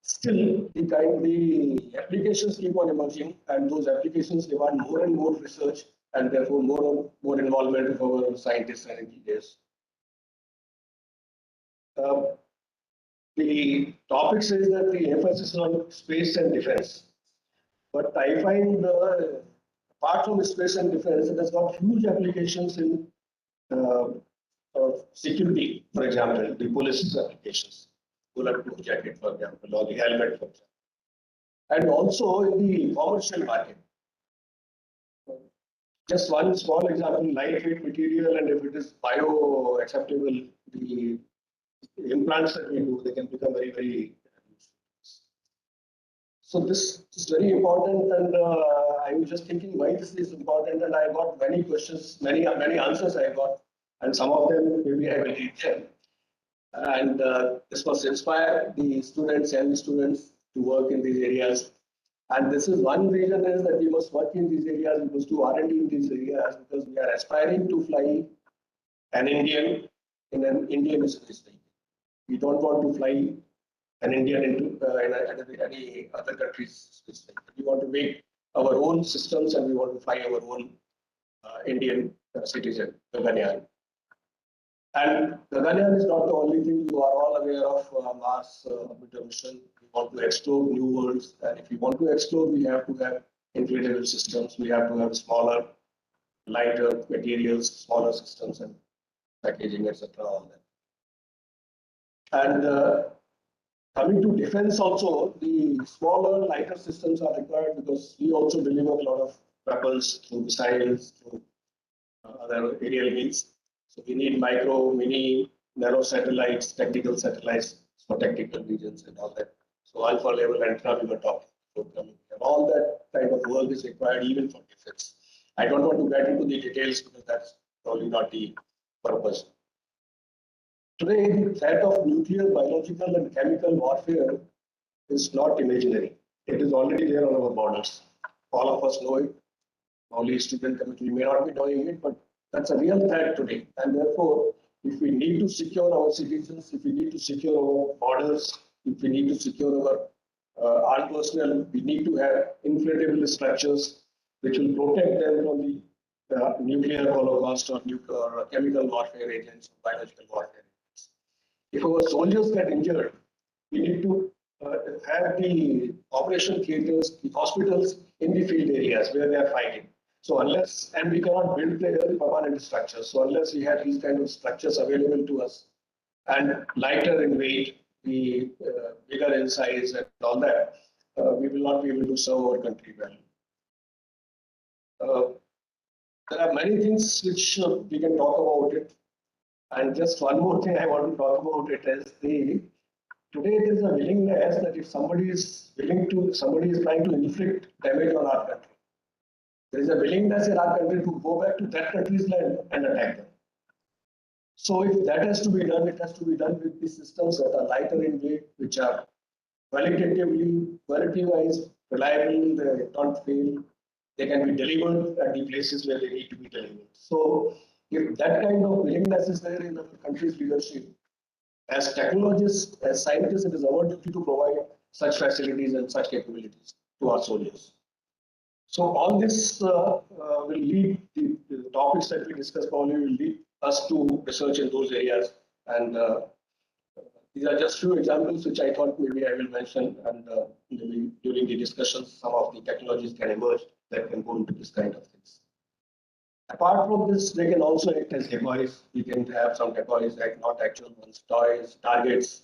still the applications keep on emerging, and those applications demand more and more research, and therefore more involvement of our scientists and engineers. The topic says that the emphasis on space and defense, but I find apart from space and defense, it has got huge applications in security, for example, the police applications, bulletproof jacket, for example, or the helmet, for example, and also in the commercial market. Just one small example, lightweight material, and if it is bio-acceptable, the implants that we do, they can become very, very useful. So this is very important, and I was just thinking why this is important, and I got many questions, many answers I got, and some of them maybe I will read them. And this was inspire the students, young students, to work in these areas. And this is one reason is that we must work in these areas, we must do R&D in these areas, because we are aspiring to fly an Indian in an Indian space vehicle. We don't want to fly an Indian into any other country's space vehicle. We want to make our own systems, and we want to fly our own Indian citizen, Gaganyaan. And Gaganyaan is not the only thing. You are all aware of Mars orbiter mission. We want to explore new worlds, and if we want to explore, we have to have inflatable systems. We have to have smaller, lighter materials, smaller systems, and packaging, etc. All that. And coming to defense, also the smaller, lighter systems are required because we also deliver a lot of weapons through missiles, through other aerial means. So we need micro, mini, nano satellites, tactical satellites for tactical regions and all that. So alpha level antenna we were talking about. And all that type of work is required even for defense. I don't want to get into the details because that's probably not the purpose. Today, the threat of nuclear, biological, and chemical warfare is not imaginary. It is already there on our borders. All of us know it. Only student committee may not be knowing it, but that's a real threat today. And therefore, if we need to secure our citizens, if we need to secure our borders, if we need to secure our armed personnel, we need to have inflatable structures which will protect them from the nuclear holocaust or chemical warfare agents, or biological warfare agents. If our soldiers get injured, we need to have the operation theaters, the hospitals in the field areas where they are fighting. So unless, and we cannot build the permanent structures. So unless we have these kind of structures available to us and lighter in weight, the bigger in size and all that, we will not be able to serve our country well. There are many things which we can talk about it. And just one more thing I want to talk about it is today there is a willingness that if somebody is trying to inflict damage on our country, there is a willingness in our country to go back to that country's land and attack them. So if that has to be done, it has to be done with the systems that are lighter in weight, which are quality-wise reliable, they don't fail, they can be delivered at the places where they need to be delivered. So if that kind of willingness is there in our country's leadership, as technologists, as scientists, it is our duty to provide such facilities and such capabilities to our soldiers. So all this will lead, the topics that we discuss probably will lead us to research in those areas. And these are just few examples which I thought maybe I will mention, and maybe during the discussions, some of the technologies can emerge that can go into this kind of things. Apart from this, they can also act as decoys. We can have some decoys, like not actual ones, toys, targets.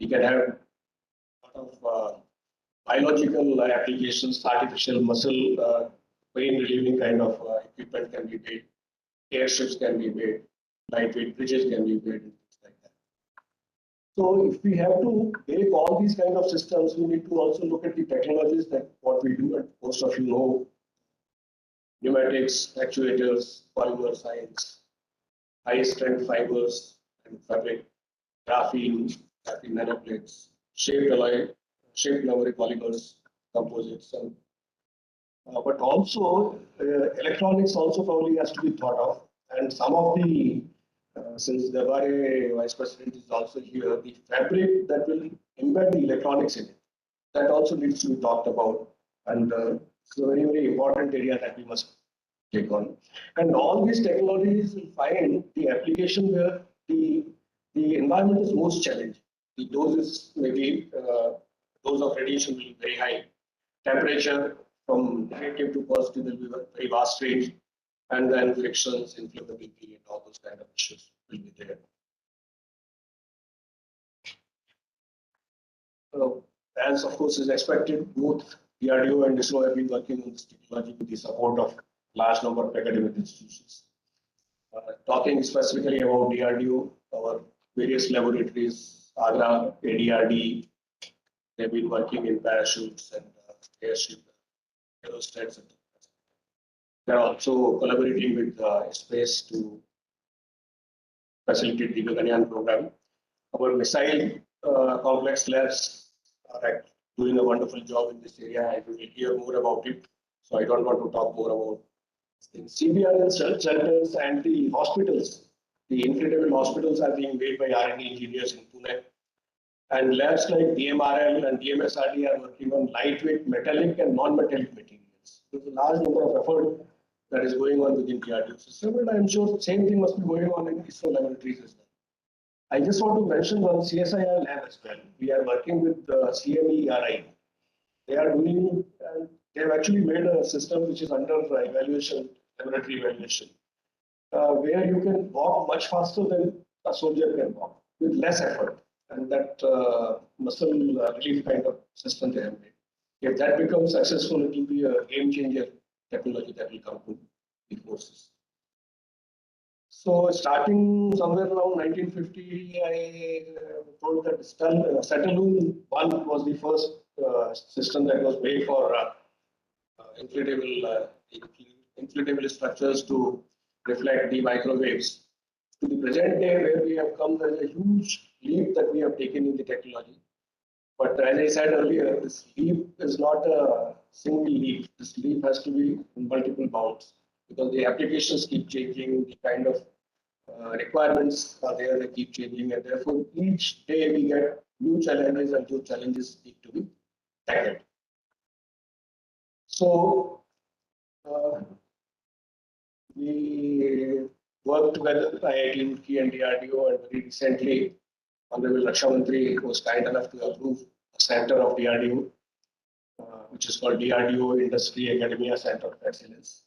We can have a lot of biological applications, artificial muscle pain relieving kind of equipment can be made, airships can be made, lightweight bridges can be made, and things like that. So if we have to make all these kind of systems, we need to also look at the technologies that what we do, and most of you know, pneumatics, actuators, polymer science, high strength fibers and fabric, graphene nanoplates, shaped memory polymers, composites, and but also electronics also probably has to be thought of. And some of the since the Vice President is also here, the fabric that will embed the electronics in it, that also needs to be talked about. And it's a very, very important area that we must take on. And all these technologies will find the application where the environment is most challenging. The doses maybe dose of radiation will be very high. Temperature from negative to positive will be a very vast range. And then frictions, inflammability, and all those kind of issues will be there. So, as of course is expected, both DRDO and ISRO have been working on this technology with the support of large number of academic institutions. Talking specifically about DRDO, our various laboratories, Agra, ADRD, they've been working in parachutes and airship, aerostats. They're also collaborating with space to facilitate the Gaganyaan program. Our missile complex labs are doing a wonderful job in this area, and we will hear more about it. So I don't want to talk more about things. CBRN centers and the hospitals, the inflatable hospitals are being made by R&D engineers in Pune. And labs like DMRL and DMSRD are working on lightweight metallic and non-metallic materials. There's a large number of effort that is going on within the DRDO system, and I'm sure the same thing must be going on in ISRO laboratories as well. I just want to mention one CSIR lab as well. We are working with CMERI. They are doing, they have actually made a system which is under evaluation, laboratory evaluation, where you can walk much faster than a soldier can walk with less effort. And that muscle relief kind of system they have made. If that becomes successful, it will be a game changer technology that will come to the forces. So starting somewhere around 1950, I told that Satelloon 1 was the first system that was made for inflatable structures to reflect the microwaves. To the present day, where we have come, there's a huge leap that we have taken in the technology. But as I said earlier, this leap is not a single leap. This leap has to be in multiple bounds because the applications keep changing, the kind of requirements are there, they keep changing, and therefore each day we get new challenges, and those challenges need to be tackled. So we worked together, IIT Roorkee and DRDO, and very recently, Honorable Raksha Mantri was kind enough to approve a center of DRDO, which is called DRDO Industry Academia Center of Excellence.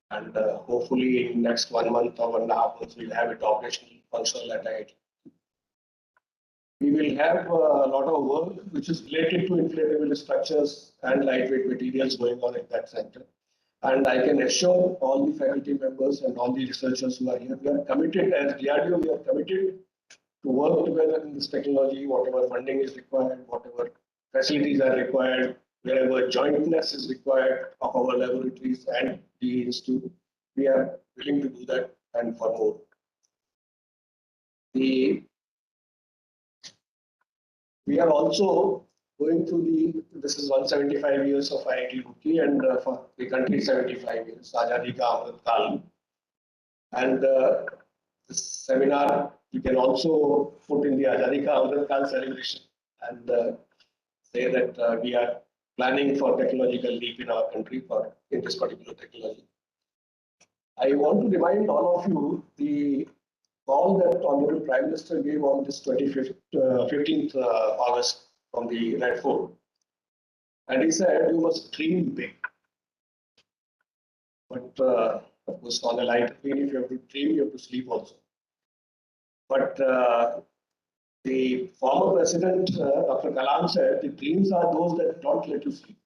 And hopefully in next 1 month or 1.5 months, we'll have it operational, functional at IIT. We will have a lot of work which is related to inflatable structures and lightweight materials going on in that center. And I can assure all the faculty members and all the researchers who are here, we are committed as DRDO, we are committed to work together in this technology, whatever funding is required, whatever facilities are required, wherever jointness is required of our laboratories and the institute, we are willing to do that and for more. We are also going through this is 175 years of IIT Roorkee, and for the country 75 years, Azadi Ka Amrit Kaal. And this seminar, you can also put in the Azadi Ka Amrit Kaal celebration and say that we are planning for technological leap in our country in this particular technology. I want to remind all of you the call that Honorable Prime Minister gave on this 15th August from the Red Fort. And he said, you must dream big. But of course, on a lighter vein, if you have to dream, you have to sleep also. But the the former president, Dr. Kalam said, the dreams are those that don't let you sleep.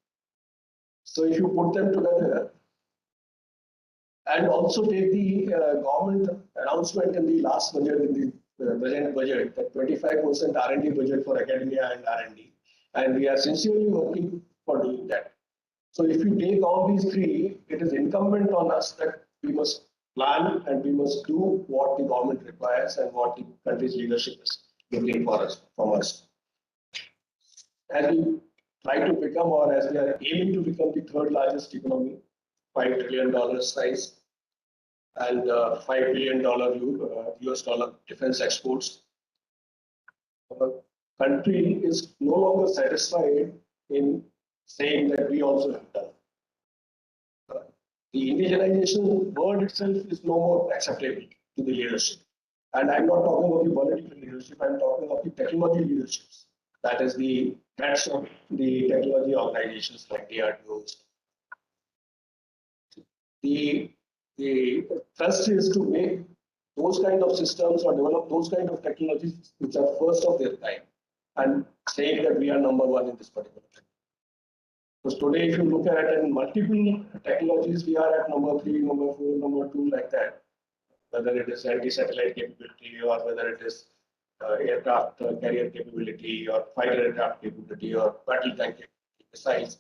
So if you put them together and also take the government announcement in the last budget, in the present budget, that 25% R&D budget for academia and R&D, and we are sincerely working for doing that. So if you take all these three, it is incumbent on us that we must plan and we must do what the government requires and what the country's leadership is looking for us, from us. As we try to become, or as we are aiming to become, the third largest economy, $5 trillion size, and $5 billion US dollar defense exports. Our country is no longer satisfied in saying that we also have done. The indigenization word itself is no more acceptable to the leadership. And I'm not talking about the political leadership, I'm talking of the technology leaderships. That is the heads of the technology organizations like DRDO. The thrust is to make those kind of systems or develop those kind of technologies which are first of their kind, and saying that we are number one in this particular thing. Because today, if you look at it in multiple technologies, we are at number 3, number 4, number 2, like that. Whether it is anti-satellite capability, or whether it is aircraft carrier capability, or fighter aircraft capability, or battle tank capability, missiles.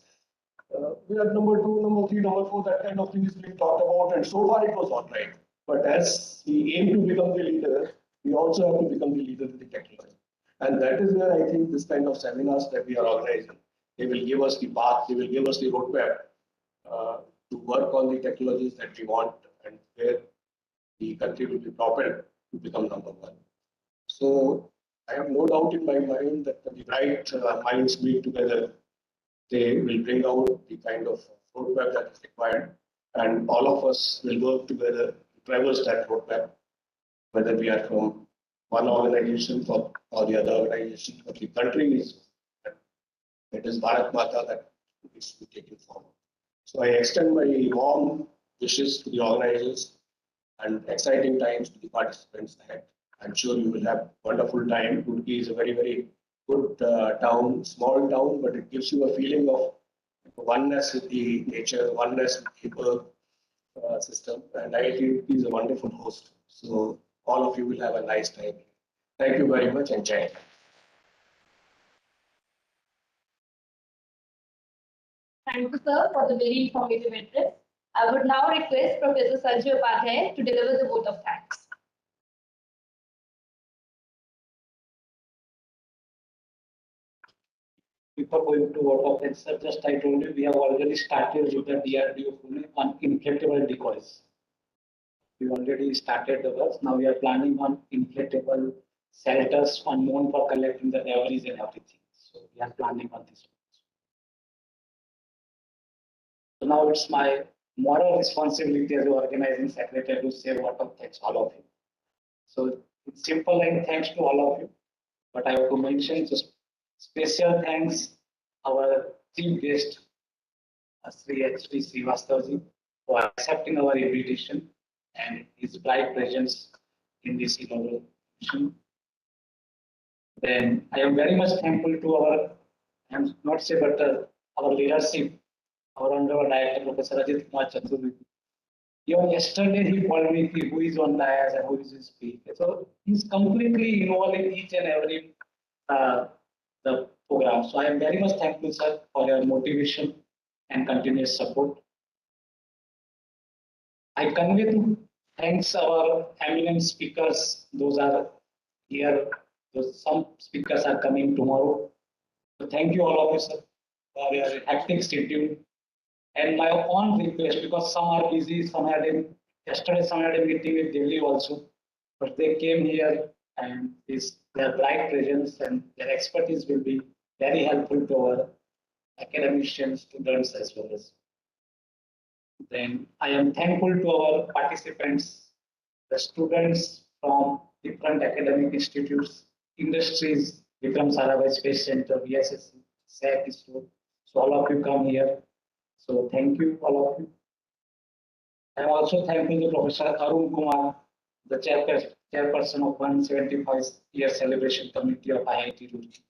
We are number 2, number 3, number 4, that kind of thing is being talked about, and so far it was all right. But as we aim to become the leader, we also have to become the leader in the technology. And that is where I think this kind of seminars that we are organizing, they will give us the path, they will give us the roadmap to work on the technologies that we want and where the country will be propelled to become number one. So I have no doubt in my mind that the right minds being together, they will bring out the kind of roadmap that is required, and all of us will work together to traverse that roadmap, whether we are from one organization or the other organization, but the country is, it is Bharat Mata that needs to be taken forward. So I extend my warm wishes to the organizers and exciting times to the participants ahead. I'm sure you will have wonderful time. Roorkee is a very, very good town, small town, but it gives you a feeling of oneness with the nature, oneness with the system. And IIT Roorkee is a wonderful host. So all of you will have a nice time. Thank you very much, and Jai Hind. Thank you, sir, for the very informative address. I would now request Professor Sanjay Upadhyay to deliver the vote of thanks. Before going to vote of thanks, sir, just I told you we have already started with the DRDO Pune on inflatable decoys. We already started the work. Now we are planning on inflatable shelters on moon for collecting the debris and everything. So we are planning on this. So now it's my moral responsibility as the organizing secretary to say vote of thanks all of you. So it's simple and thanks to all of you. But I have to mention just special thanks our chief guest, Sri H.D. Srivastavji, for accepting our invitation and his bright presence in this inaugural mission. Then I am very much thankful to our, I am not say, but our leadership, our honorable director, Professor Ajit Kumar Chaturvedi. Even yesterday he called me who is on dais and who is his speaker. So he's completely involved in each and every the program. So I am very much thankful, sir, for your motivation and continuous support. I convey to thanks our eminent speakers. Those are here. Some speakers are coming tomorrow. So thank you all of you, sir, for your hectic schedule. And my own request, because some are busy, some had yesterday some had a meeting with Delhi also, but they came here and their bright presence and their expertise will be very helpful to our academicians, students as well as. Then I am thankful to our participants, the students from different academic institutes, industries, Vikram Sarabhai Space Center, VSS, SAC, ISRO. So all of you come here. So thank you, all of you. I am also thankful to Professor Arun Kumar, the chairperson of 175-year celebration committee of IIT Roorkee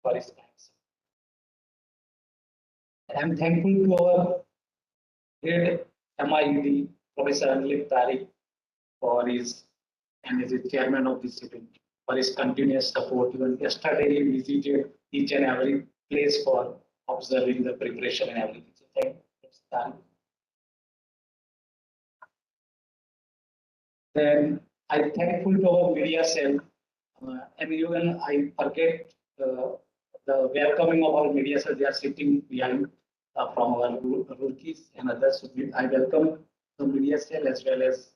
for his thanks. I am thankful to our head MIED, Professor Anil Tariq, for his and as the chairman of this event, for his continuous support. Even yesterday, he visited each and every place for observing the preparation and everything. So thank you, Tariq. Then I'm thankful to our media cell, and even I forget the welcoming of our media cell. They are sitting behind from our Roorkees and others. So I welcome the media cell as well as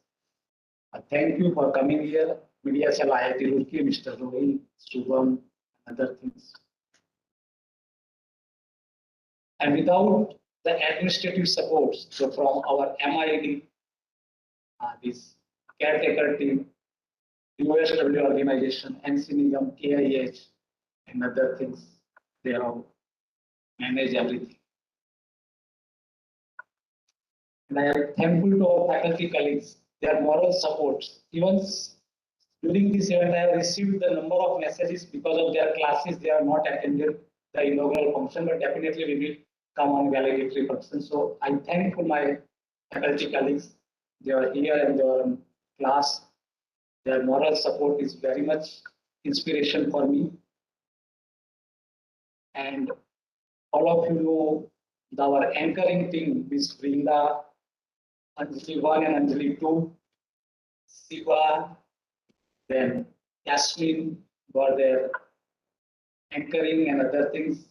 thank you for coming here. Media cell IIT Roorkee, Mr. Rohit, Shubham, other things. And without the administrative support, so from our MIED, this caretaker team, USW organization, NCNIGM, KIH, and other things, they have managed everything. And I am thankful to our faculty colleagues, their moral support. Even during this event, I have received the number of messages because of their classes. They are not attended the inaugural function, but definitely we will come on valedictory function. So I'm thankful my faculty colleagues. They are here and they are in class. Their moral support is very much inspiration for me. And all of you know our anchoring team, Ms. Vrinda, Anjali 1 and Anjali 2, Siva, then Yasmin were there anchoring and other things.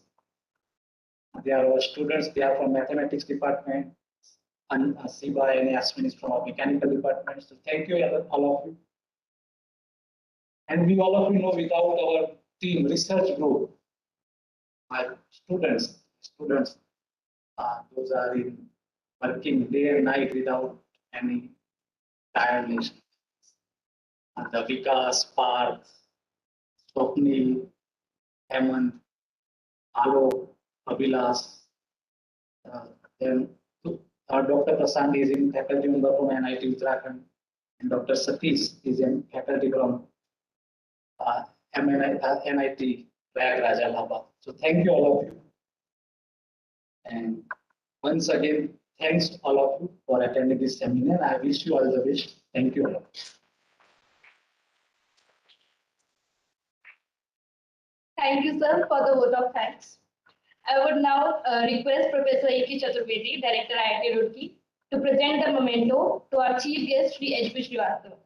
They are our students, they are from mathematics department, and Siva and Yasmin is from our mechanical department. So thank you all of you. And we all of you know without our team, research group, my students, those are in working day and night without any tiredness. And the Vikas, Parth, Swapnil, Hemant, Alo, Abhilas, then Dr. Prasad is in faculty member from IIT Uttarakhand, and Dr. Satish is in faculty from NIT Prayagraj, Allahabad. So thank you all of you. And once again, thanks to all of you for attending this seminar. I wish you all the best. Thank you all. Thank you, sir, for the vote of thanks. I would now request Professor A.K. Chaturvedi, Director IIT Roorkee, to present the memento to our chief guest, Sri H.P. Srivastava.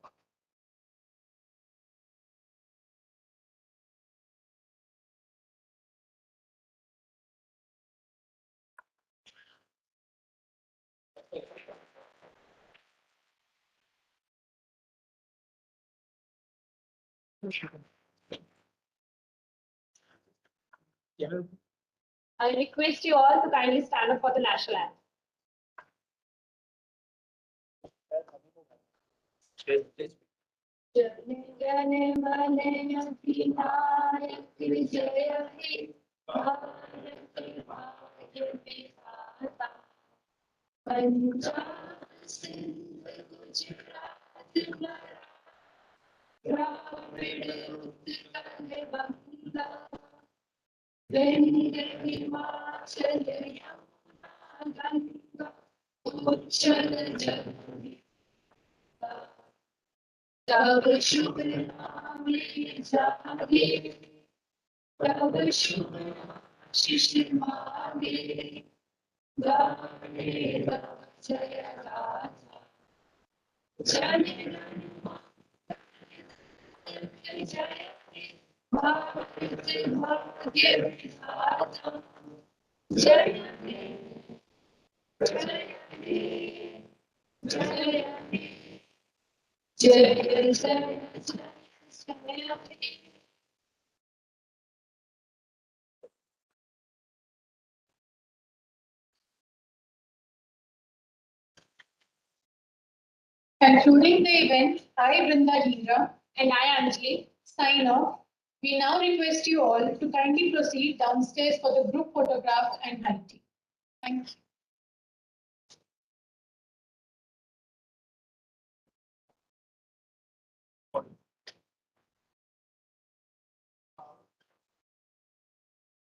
I request you all to kindly stand up for the national anthem. Concluding the event, I, Brinda Hindra, And I, Anjali, sign off. We now request you all to kindly proceed downstairs for the group photograph and high tea. Thank you.